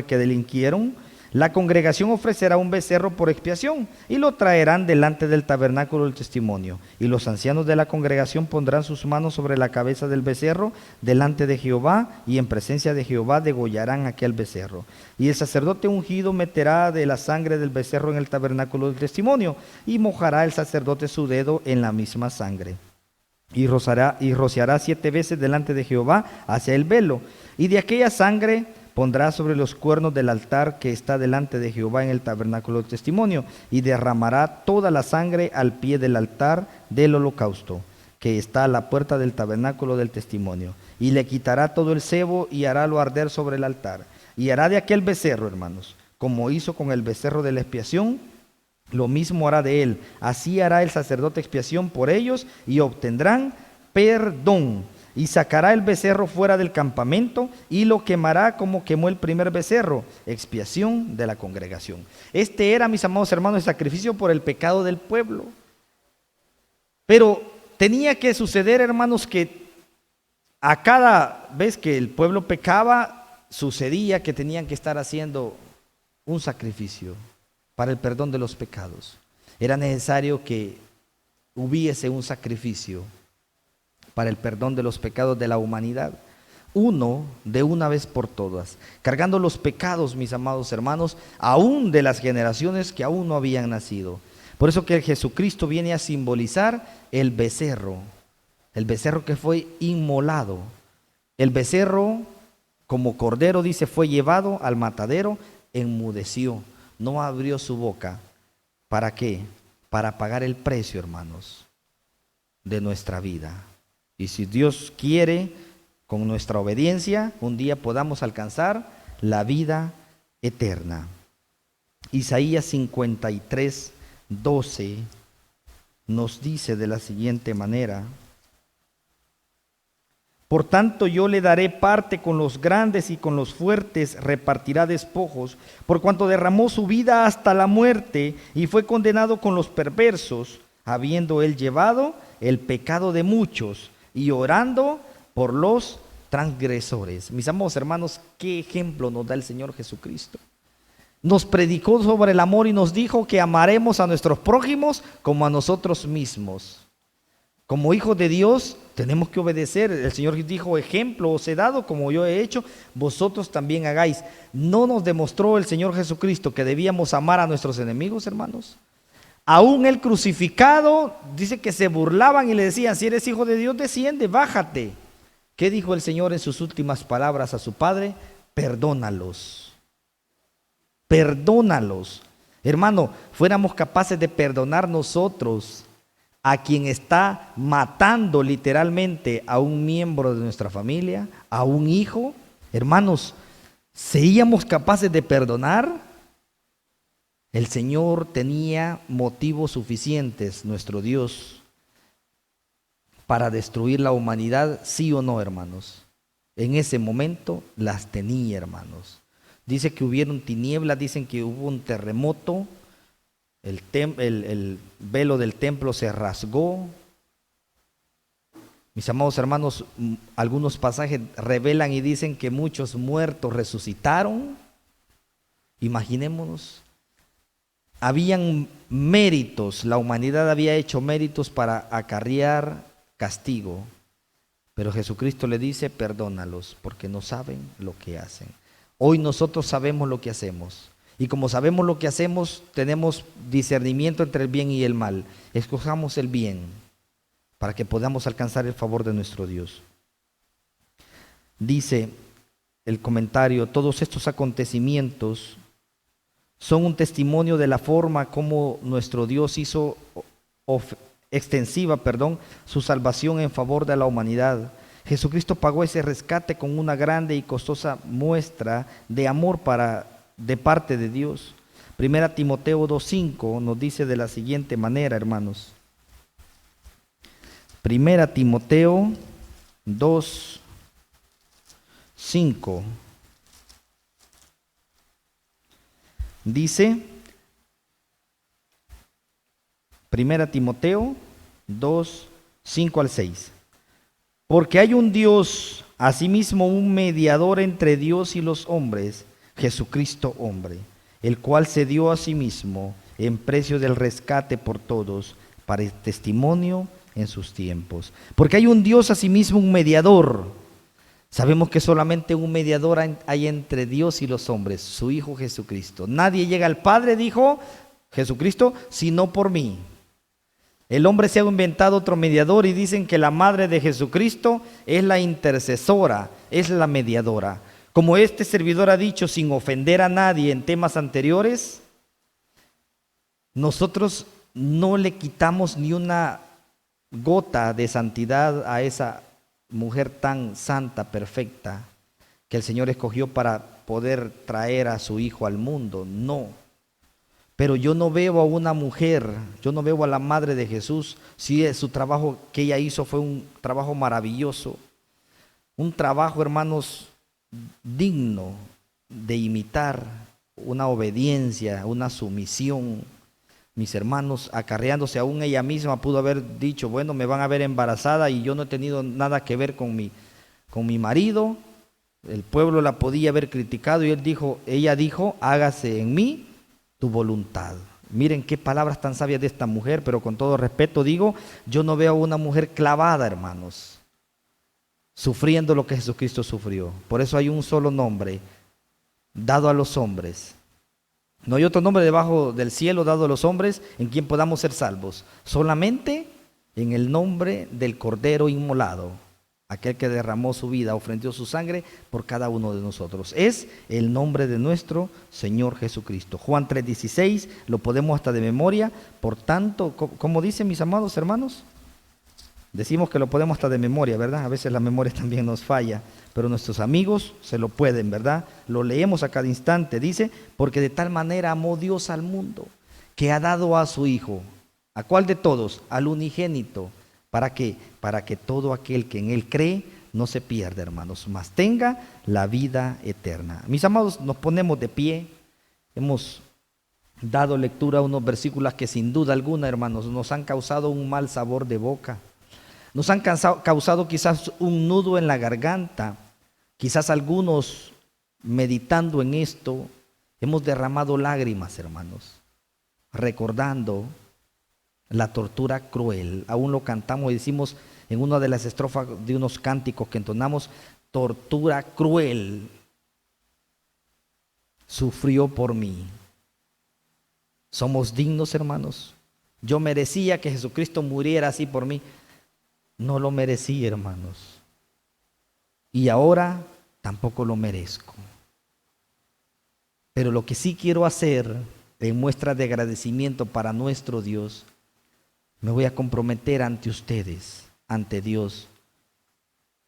que delinquieron, la congregación ofrecerá un becerro por expiación y lo traerán delante del tabernáculo del testimonio. Y los ancianos de la congregación pondrán sus manos sobre la cabeza del becerro delante de Jehová, y en presencia de Jehová degollarán aquel becerro. Y el sacerdote ungido meterá de la sangre del becerro en el tabernáculo del testimonio, y mojará el sacerdote su dedo en la misma sangre. Y rociará 7 veces delante de Jehová hacia el velo, y de aquella sangre pondrá sobre los cuernos del altar que está delante de Jehová en el tabernáculo del testimonio, y derramará toda la sangre al pie del altar del holocausto, que está a la puerta del tabernáculo del testimonio, y le quitará todo el sebo y harálo arder sobre el altar. Y hará de aquel becerro, hermanos, como hizo con el becerro de la expiación, lo mismo hará de él. Así hará el sacerdote expiación por ellos, y obtendrán perdón. Y sacará el becerro fuera del campamento y lo quemará como quemó el primer becerro, expiación de la congregación. Este era, mis amados hermanos, el sacrificio por el pecado del pueblo. Pero tenía que suceder, hermanos, que a cada vez que el pueblo pecaba, sucedía que tenían que estar haciendo un sacrificio para el perdón de los pecados. Era necesario que hubiese un sacrificio para el perdón de los pecados de la humanidad, uno de una vez por todas, cargando los pecados, mis amados hermanos, aún de las generaciones que aún no habían nacido. Por eso que Jesucristo viene a simbolizar el becerro que fue inmolado. El becerro, como cordero, dice, fue llevado al matadero, enmudeció, no abrió su boca. ¿Para qué? Para pagar el precio, hermanos, de nuestra vida. Y si Dios quiere, con nuestra obediencia, un día podamos alcanzar la vida eterna. Isaías 53, 12 nos dice de la siguiente manera: por tanto yo le daré parte con los grandes y con los fuertes repartirá despojos, por cuanto derramó su vida hasta la muerte y fue condenado con los perversos, habiendo él llevado el pecado de muchos y orando por los transgresores. Mis amados hermanos, qué ejemplo nos da el Señor Jesucristo. Nos predicó sobre el amor y nos dijo que amaremos a nuestros prójimos como a nosotros mismos. Como hijos de Dios tenemos que obedecer. El Señor dijo: ejemplo os he dado, como yo he hecho, vosotros también hagáis. ¿No nos demostró el Señor Jesucristo que debíamos amar a nuestros enemigos, hermanos? Aún el crucificado, dice que se burlaban y le decían: si eres hijo de Dios, desciende, bájate. ¿Qué dijo el Señor en sus últimas palabras a su Padre? Perdónalos. perdónalos. Hermano, fuéramos capaces de perdonar nosotros a quien está matando literalmente a un miembro de nuestra familia, a un hijo, hermanos, ¿seríamos capaces de perdonar? El Señor tenía motivos suficientes, nuestro Dios, para destruir la humanidad, sí o no, hermanos. En ese momento las tenía, hermanos. Dice que hubieron tinieblas, dicen que hubo un terremoto, el velo del templo se rasgó. Mis amados hermanos, algunos pasajes revelan y dicen que muchos muertos resucitaron. Imaginémonos. Habían méritos, la humanidad había hecho méritos para acarrear castigo. Pero Jesucristo le dice, perdónalos, porque no saben lo que hacen. Hoy nosotros sabemos lo que hacemos. Y como sabemos lo que hacemos, tenemos discernimiento entre el bien y el mal. Escojamos el bien para que podamos alcanzar el favor de nuestro Dios. Dice el comentario, todos estos acontecimientos son un testimonio de la forma como nuestro Dios hizo extensiva, su salvación en favor de la humanidad. Jesucristo pagó ese rescate con una grande y costosa muestra de amor de parte de Dios. Primera Timoteo 2:5 nos dice de la siguiente manera, hermanos. Primera Timoteo 2:5 dice, Primera Timoteo 2:5 al 6. Porque hay un Dios, asimismo un mediador entre Dios y los hombres, Jesucristo hombre, el cual se dio a sí mismo en precio del rescate por todos, para el testimonio en sus tiempos. Porque hay un Dios, asimismo un mediador. Sabemos que solamente un mediador hay entre Dios y los hombres, su Hijo Jesucristo. Nadie llega al Padre, dijo Jesucristo, sino por mí. El hombre se ha inventado otro mediador y dicen que la madre de Jesucristo es la intercesora, es la mediadora. Como este servidor ha dicho, sin ofender a nadie en temas anteriores, nosotros no le quitamos ni una gota de santidad a esa mujer tan santa, perfecta, que el Señor escogió para poder traer a su Hijo al mundo. No. Pero yo no veo a una mujer, yo no veo a la madre de Jesús, si su trabajo que ella hizo fue un trabajo maravilloso, un trabajo, hermanos, digno de imitar, una obediencia, una sumisión. Mis hermanos, acarreándose, aún ella misma pudo haber dicho, bueno, me van a ver embarazada y yo no he tenido nada que ver con mi marido. El pueblo la podía haber criticado y ella dijo, hágase en mí tu voluntad. Miren qué palabras tan sabias de esta mujer, pero con todo respeto digo, yo no veo a una mujer clavada, hermanos, sufriendo lo que Jesucristo sufrió. Por eso hay un solo nombre dado a los hombres. No hay otro nombre debajo del cielo dado a los hombres en quien podamos ser salvos. Solamente en el nombre del Cordero inmolado, aquel que derramó su vida, ofrendió su sangre por cada uno de nosotros. Es el nombre de nuestro Señor Jesucristo. Juan 3:16, lo podemos hasta de memoria. Por tanto, como dicen mis amados hermanos, decimos que lo podemos hasta de memoria, ¿verdad? A veces la memoria también nos falla, pero nuestros amigos se lo pueden, ¿verdad? Lo leemos a cada instante. Dice, porque de tal manera amó Dios al mundo, que ha dado a su Hijo. ¿A cuál de todos? Al unigénito. ¿Para qué? Para que todo aquel que en Él cree no se pierda, hermanos, mas tenga la vida eterna. Mis amados, nos ponemos de pie. Hemos dado lectura a unos versículos que sin duda alguna, hermanos, nos han causado un mal sabor de boca. Nos han causado quizás un nudo en la garganta. Quizás algunos, meditando en esto, hemos derramado lágrimas, hermanos, recordando la tortura cruel. Aún lo cantamos y decimos en una de las estrofas de unos cánticos que entonamos, tortura cruel sufrió por mí. ¿Somos dignos, hermanos? Yo merecía que Jesucristo muriera así por mí. No lo merecí, hermanos. Y ahora tampoco lo merezco. Pero lo que sí quiero hacer en muestra de agradecimiento para nuestro Dios, me voy a comprometer ante ustedes, ante Dios,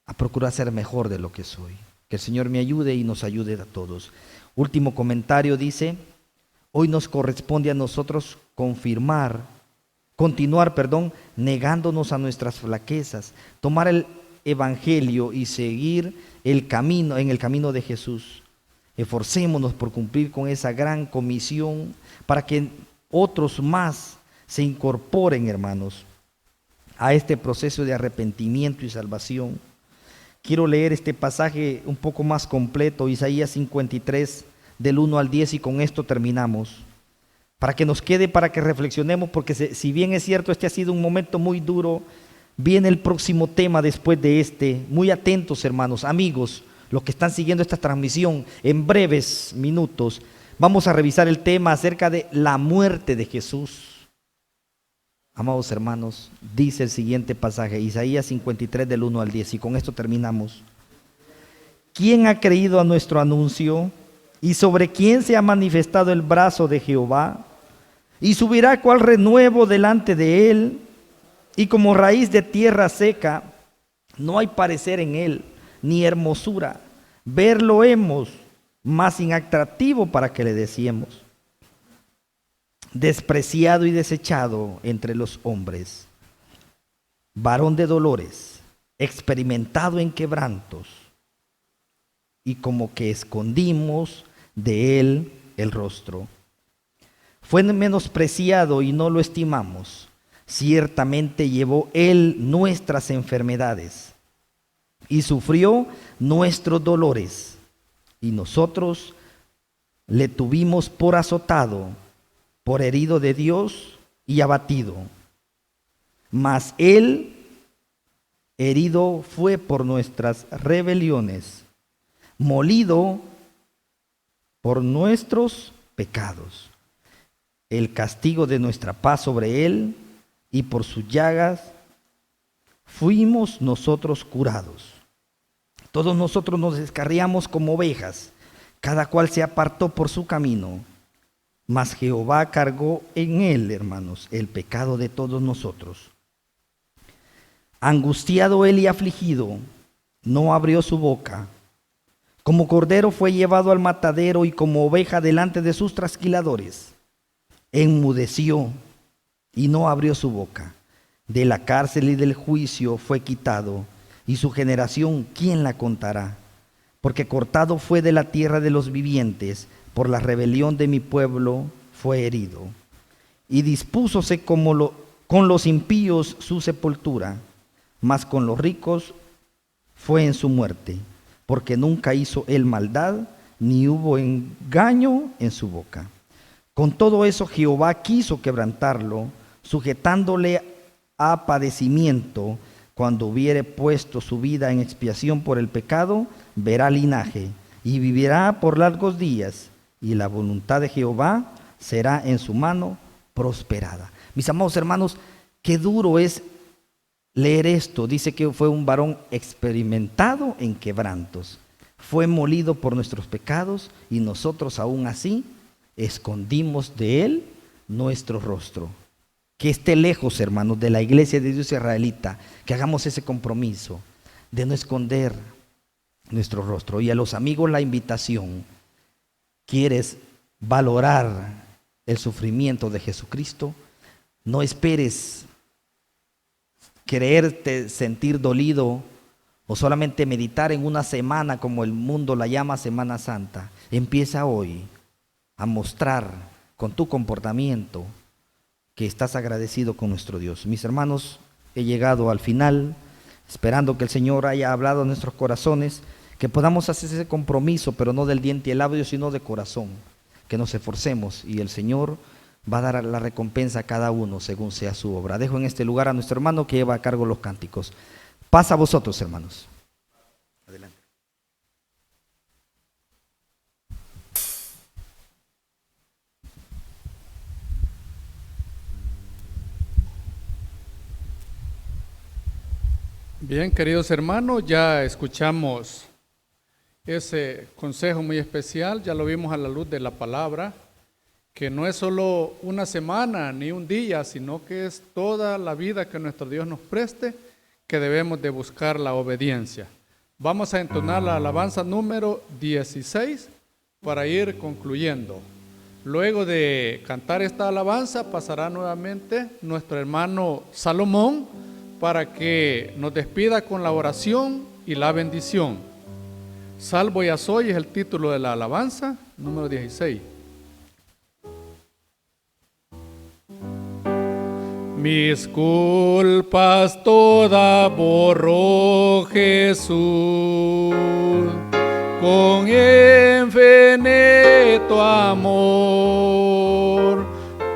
a procurar ser mejor de lo que soy. Que el Señor me ayude y nos ayude a todos. Último comentario dice: hoy nos corresponde a nosotros continuar, negándonos a nuestras flaquezas, tomar el evangelio y seguir el camino, en el camino de Jesús. Esforcémonos por cumplir con esa gran comisión para que otros más se incorporen, hermanos, a este proceso de arrepentimiento y salvación. Quiero leer este pasaje un poco más completo, Isaías 53, del 1 al 10, y con esto terminamos. Para que nos quede, para que reflexionemos, porque si bien es cierto, este ha sido un momento muy duro, viene el próximo tema después de este. Muy atentos, hermanos, amigos, los que están siguiendo esta transmisión. En breves minutos vamos a revisar el tema acerca de la muerte de Jesús. Amados hermanos, dice el siguiente pasaje, Isaías 53 del 1 al 10, y con esto terminamos. ¿Quién ha creído a nuestro anuncio? ¿Y sobre quién se ha manifestado el brazo de Jehová? Y subirá cual renuevo delante de él, y como raíz de tierra seca, no hay parecer en él, ni hermosura. Verlo hemos, más inatractivo para que le deseemos. Despreciado y desechado entre los hombres, varón de dolores, experimentado en quebrantos, y como que escondimos de él el rostro. Fue menospreciado y no lo estimamos. Ciertamente llevó él nuestras enfermedades y sufrió nuestros dolores, y nosotros le tuvimos por azotado, por herido de Dios y abatido. Mas él herido fue por nuestras rebeliones, molido por nuestros pecados. El castigo de nuestra paz sobre él, y por sus llagas fuimos nosotros curados. Todos nosotros nos descarriamos como ovejas, cada cual se apartó por su camino. Mas Jehová cargó en él, hermanos, el pecado de todos nosotros. Angustiado él y afligido, no abrió su boca. Como cordero fue llevado al matadero, y como oveja delante de sus trasquiladores. Enmudeció y no abrió su boca. De la cárcel y del juicio fue quitado, y su generación, ¿quién la contará? Porque cortado fue de la tierra de los vivientes, por la rebelión de mi pueblo fue herido. Y dispúsose con los impíos su sepultura, mas con los ricos fue en su muerte, porque nunca hizo él maldad, ni hubo engaño en su boca. Con todo eso Jehová quiso quebrantarlo, sujetándole a padecimiento. Cuando hubiere puesto su vida en expiación por el pecado, verá linaje y vivirá por largos días, y la voluntad de Jehová será en su mano prosperada. Mis amados hermanos, qué duro es leer esto. Dice que fue un varón experimentado en quebrantos, fue molido por nuestros pecados, y nosotros aún así escondimos de él nuestro rostro. Que esté lejos, hermanos, de la iglesia de Dios israelita, que hagamos ese compromiso de no esconder nuestro rostro. Y a los amigos la invitación: ¿quieres valorar el sufrimiento de Jesucristo? No esperes creerte sentir dolido o solamente meditar en una semana como el mundo la llama Semana Santa. Empieza hoy a mostrar con tu comportamiento que estás agradecido con nuestro Dios. Mis hermanos, he llegado al final, esperando que el Señor haya hablado a nuestros corazones, que podamos hacer ese compromiso, pero no del diente y el labio, sino de corazón, que nos esforcemos, y el Señor va a dar la recompensa a cada uno según sea su obra. Dejo en este lugar a nuestro hermano que lleva a cargo los cánticos. Paz a vosotros, hermanos. Adelante. Bien, queridos hermanos, ya escuchamos ese consejo muy especial. Ya lo vimos a la luz de la palabra, que no es solo una semana ni un día, sino que es toda la vida que nuestro Dios nos preste, que debemos de buscar la obediencia. Vamos a entonar la alabanza número 16 para ir concluyendo. Luego de cantar esta alabanza pasará nuevamente nuestro hermano Salomón para que nos despida con la oración y la bendición. Salvo y soy es el título de la alabanza número 16. Mis culpas todas borró Jesús, con infinito amor,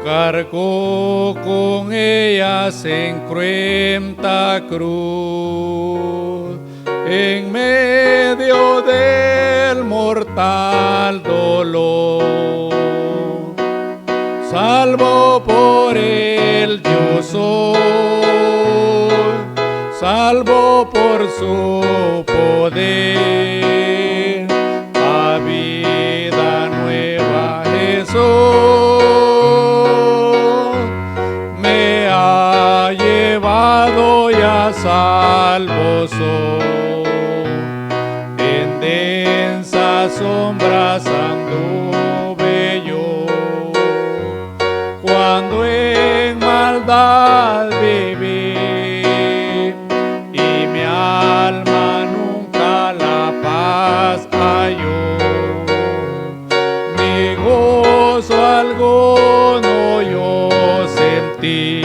cargó con ellas en cruenta cruz, en medio del mortal dolor. Salvo por él yo soy, salvo por su poder, a vida nueva Jesús me ha llevado y a salvo soy. En densas sombras anduve yo, cuando en maldad viví, y mi alma nunca la paz halló, ni gozo alguno yo sentí.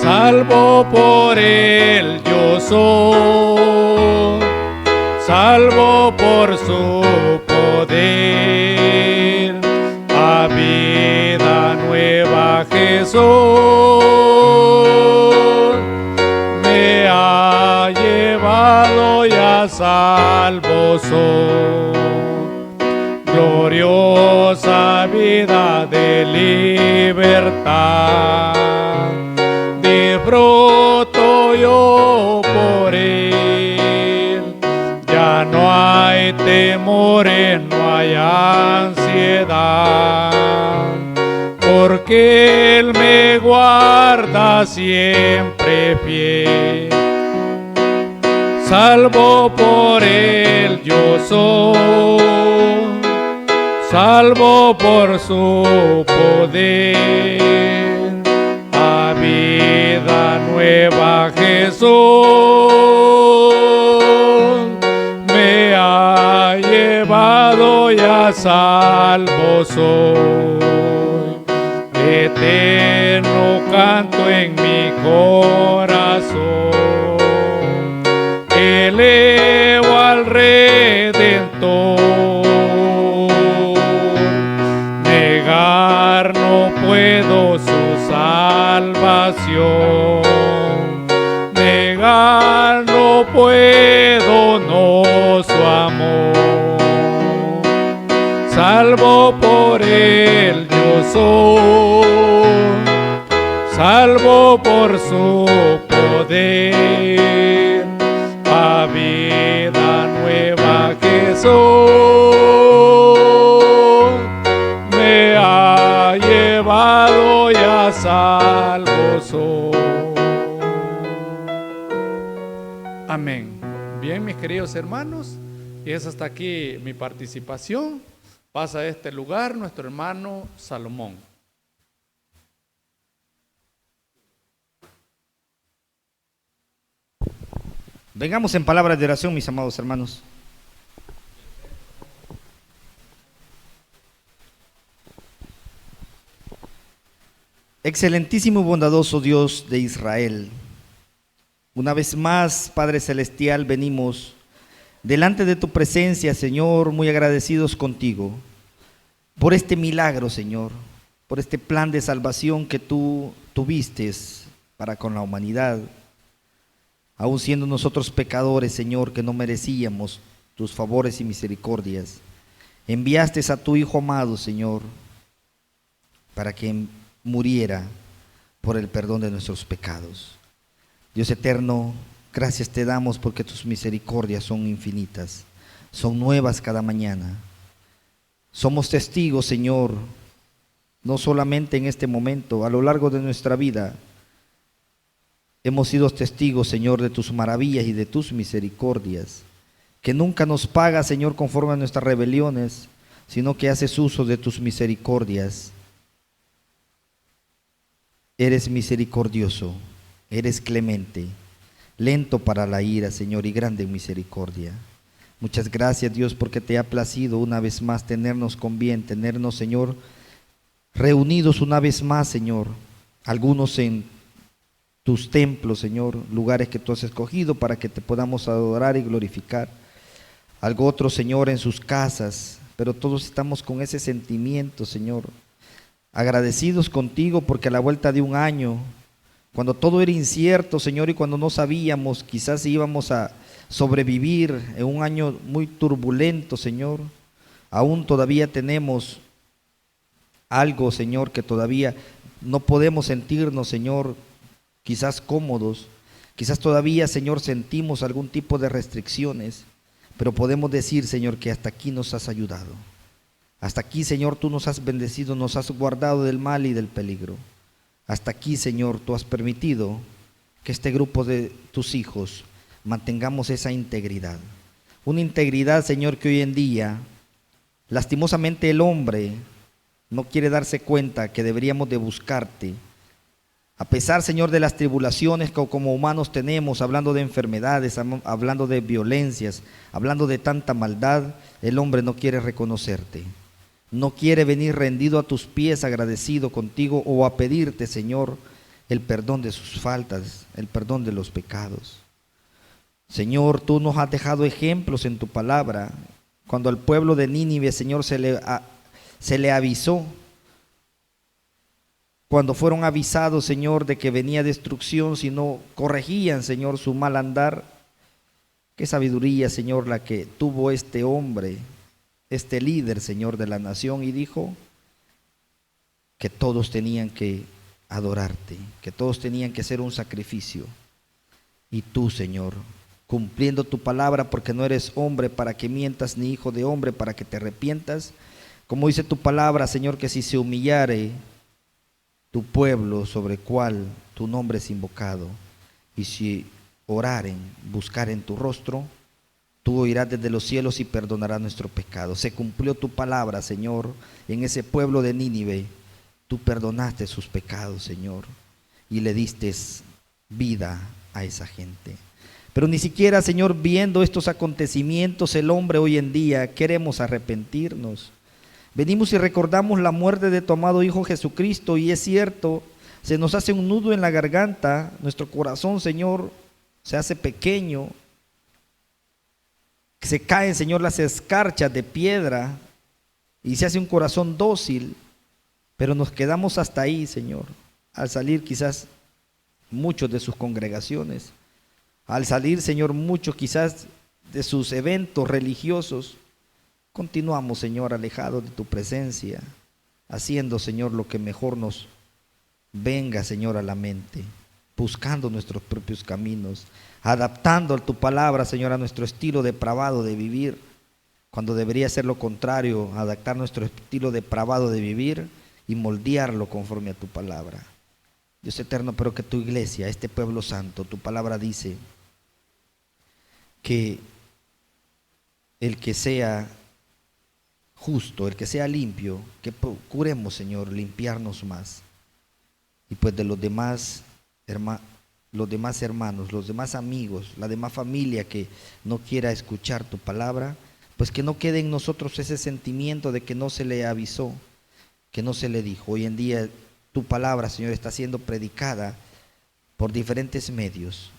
Salvo por él yo soy, salvo por su poder, a vida nueva Jesús me ha llevado y a salvo soy. Gloriosa vida de libertad disfruto yo por él. Ya no hay temores, no hay ansiedad, porque él me guarda siempre fiel. Salvo por él yo soy, salvo por su poder, a vida nueva Jesús me ha llevado y a salvo soy. Eterno canto en mi corazón, elevo al Redentor. Negar no puedo su salvación, negar no puedo no su amor. Salvo por él yo soy, salvo por su poder, a vida nueva Jesús me ha llevado y a salvo soy. Amén. Bien, mis queridos hermanos, y es hasta aquí mi participación. Pasa a este lugar nuestro hermano Salomón. Vengamos en palabras de oración, mis amados hermanos. Excelentísimo y bondadoso Dios de Israel, una vez más, Padre Celestial, venimos delante de tu presencia, Señor, muy agradecidos contigo por este milagro, Señor, por este plan de salvación que tú tuviste para con la humanidad, aun siendo nosotros pecadores, Señor, que no merecíamos tus favores y misericordias. Enviaste a tu Hijo amado, Señor, para que muriera por el perdón de nuestros pecados. Dios eterno, Gracias te damos porque tus misericordias son infinitas, son nuevas cada mañana. Somos testigos, Señor, no solamente en este momento, a lo largo de nuestra vida. Hemos sido testigos, Señor, de tus maravillas y de tus misericordias, que nunca nos pagas, Señor, conforme a nuestras rebeliones, sino que haces uso de tus misericordias. Eres misericordioso, eres clemente, lento para la ira, Señor, y grande en misericordia. Muchas gracias, Dios, porque te ha placido una vez más tenernos con bien, tenernos, Señor, reunidos una vez más, Señor, algunos en tus templos, Señor, lugares que tú has escogido para que te podamos adorar y glorificar. Algo otro, Señor, en sus casas, pero todos estamos con ese sentimiento, Señor, agradecidos contigo porque a la vuelta de un año, cuando todo era incierto, Señor, y cuando no sabíamos quizás si íbamos a sobrevivir en un año muy turbulento, Señor, aún todavía tenemos algo, Señor, que todavía no podemos sentirnos, Señor, quizás cómodos, quizás todavía, Señor, sentimos algún tipo de restricciones, pero podemos decir, Señor, que hasta aquí nos has ayudado. Hasta aquí, Señor, tú nos has bendecido, nos has guardado del mal y del peligro. Hasta aquí, Señor, tú has permitido que este grupo de tus hijos mantengamos esa integridad. Una integridad, Señor, que hoy en día, lastimosamente el hombre no quiere darse cuenta que deberíamos de buscarte. A pesar, Señor, de las tribulaciones que como humanos tenemos, hablando de enfermedades, hablando de violencias, hablando de tanta maldad, el hombre no quiere reconocerte. No quiere venir rendido a tus pies, agradecido contigo, o a pedirte, Señor, el perdón de sus faltas, el perdón de los pecados. Señor, tú nos has dejado ejemplos en tu palabra. Cuando al pueblo de Nínive, Señor, se le avisó, cuando fueron avisados, Señor, de que venía destrucción si no corregían, Señor, su mal andar. Qué sabiduría, Señor, la que tuvo este hombre, este líder, Señor, de la nación, y dijo que todos tenían que adorarte, que todos tenían que hacer un sacrificio. Y tú, Señor, cumpliendo tu palabra, porque no eres hombre para que mientas, ni hijo de hombre para que te arrepientas, como dice tu palabra, Señor, que si se humillare tu pueblo sobre cual tu nombre es invocado, y si oraren, buscaren tu rostro, tú oirás desde los cielos y perdonarás nuestro pecado. Se cumplió tu palabra, Señor, en ese pueblo de Nínive. Tú perdonaste sus pecados, Señor, y le diste vida a esa gente. Pero ni siquiera, Señor, viendo estos acontecimientos, el hombre hoy en día queremos arrepentirnos. Venimos y recordamos la muerte de tu amado Hijo Jesucristo, y es cierto, se nos hace un nudo en la garganta, nuestro corazón, Señor, se hace pequeño, se caen, Señor, las escarchas de piedra y se hace un corazón dócil, pero nos quedamos hasta ahí, Señor, al salir quizás muchos de sus congregaciones, al salir, Señor, muchos quizás de sus eventos religiosos. Continuamos, Señor, alejados de tu presencia, haciendo, Señor, lo que mejor nos venga, Señor, a la mente, buscando nuestros propios caminos, adaptando tu palabra, Señor, a nuestro estilo depravado de vivir, cuando debería ser lo contrario, adaptar nuestro estilo depravado de vivir y moldearlo conforme a tu palabra. Dios eterno, pero que tu iglesia, este pueblo santo, tu palabra dice que el que sea justo, el que sea limpio, que procuremos, Señor, limpiarnos más. Y pues de los demás hermanos, los demás amigos, la demás familia que no quiera escuchar tu palabra, pues que no quede en nosotros ese sentimiento de que no se le avisó, que no se le dijo. Hoy en día tu palabra, Señor, está siendo predicada por diferentes medios.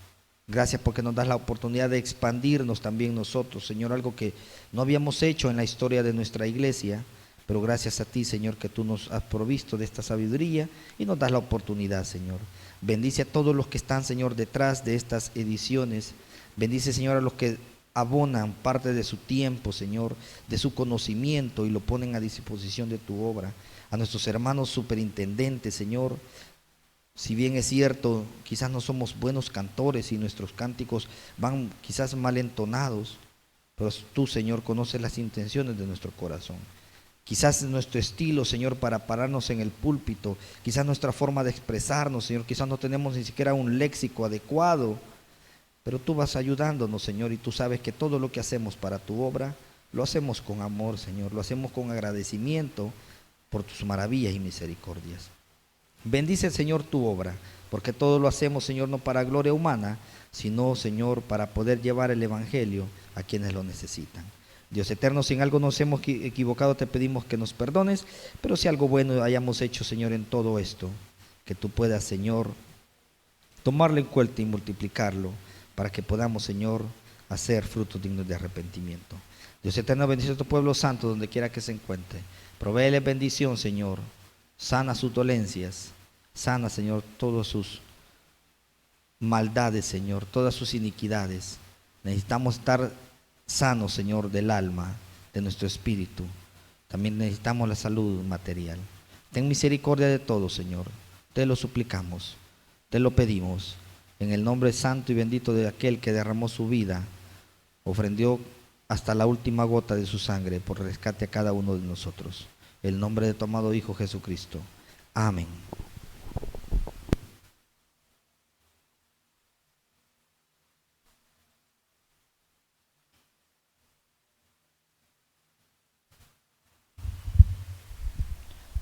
Gracias porque nos das la oportunidad de expandirnos también nosotros, Señor, algo que no habíamos hecho en la historia de nuestra iglesia, pero gracias a ti, Señor, que tú nos has provisto de esta sabiduría y nos das la oportunidad, Señor. Bendice a todos los que están, Señor, detrás de estas ediciones. Bendice, Señor, a los que abonan parte de su tiempo, Señor, de su conocimiento y lo ponen a disposición de tu obra. A nuestros hermanos superintendentes, Señor, Si bien es cierto, quizás no somos buenos cantores y nuestros cánticos van quizás mal entonados, pero tú, Señor, conoces las intenciones de nuestro corazón. Quizás nuestro estilo, Señor, para pararnos en el púlpito, quizás nuestra forma de expresarnos, Señor, quizás no tenemos ni siquiera un léxico adecuado, pero tú vas ayudándonos, Señor, y tú sabes que todo lo que hacemos para tu obra, lo hacemos con amor, Señor, lo hacemos con agradecimiento por tus maravillas y misericordias. Bendice, Señor, tu obra, porque todo lo hacemos, Señor, no para gloria humana, sino, Señor, para poder llevar el Evangelio a quienes lo necesitan. Dios eterno, si en algo nos hemos equivocado, te pedimos que nos perdones, pero si algo bueno hayamos hecho, Señor, en todo esto, que tú puedas, Señor, tomarlo en cuenta y multiplicarlo, para que podamos, Señor, hacer frutos dignos de arrepentimiento. Dios eterno, bendice a tu pueblo santo donde quiera que se encuentre. Provéele bendición, Señor. Sana sus dolencias. Sana, Señor, todas sus maldades, Señor, todas sus iniquidades. Necesitamos estar sanos, Señor, del alma, de nuestro espíritu. También necesitamos la salud material. Ten misericordia de todos, Señor. Te lo suplicamos, te lo pedimos. En el nombre santo y bendito de aquel que derramó su vida, ofrendió hasta la última gota de su sangre por rescate a cada uno de nosotros. En el nombre de tu amado Hijo Jesucristo. Amén.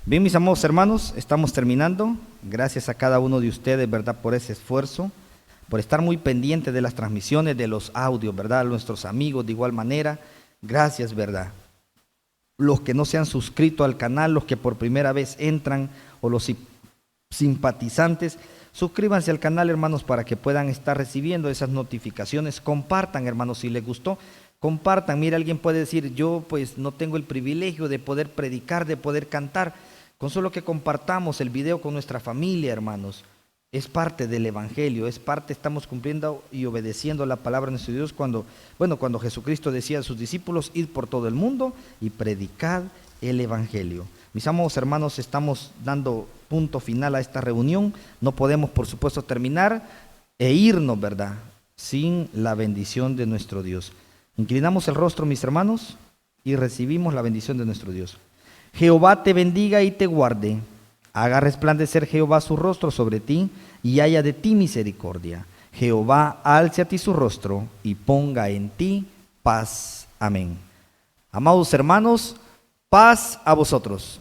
Bien, mis amados hermanos, estamos terminando. Gracias a cada uno de ustedes, ¿verdad?, por ese esfuerzo, por estar muy pendiente de las transmisiones, de los audios, ¿verdad?, a nuestros amigos de igual manera. Gracias, ¿verdad? Los que no se han suscrito al canal, los que por primera vez entran, o los simpatizantes, suscríbanse al canal, hermanos, para que puedan estar recibiendo esas notificaciones. Compartan, hermanos, si les gustó. Compartan. Mira, alguien puede decir, yo pues no tengo el privilegio de poder predicar, de poder cantar. Con solo que compartamos el video con nuestra familia, hermanos, es parte del Evangelio, es parte, estamos cumpliendo y obedeciendo la palabra de nuestro Dios cuando Jesucristo decía a sus discípulos, id por todo el mundo y predicad el Evangelio. Mis amados hermanos, estamos dando punto final a esta reunión. No podemos, por supuesto, terminar e irnos, ¿verdad?, sin la bendición de nuestro Dios. Inclinamos el rostro, mis hermanos, y recibimos la bendición de nuestro Dios. Jehová te bendiga y te guarde. Haga resplandecer Jehová su rostro sobre ti y haya de ti misericordia. Jehová alce a ti su rostro y ponga en ti paz. Amén. Amados hermanos, paz a vosotros.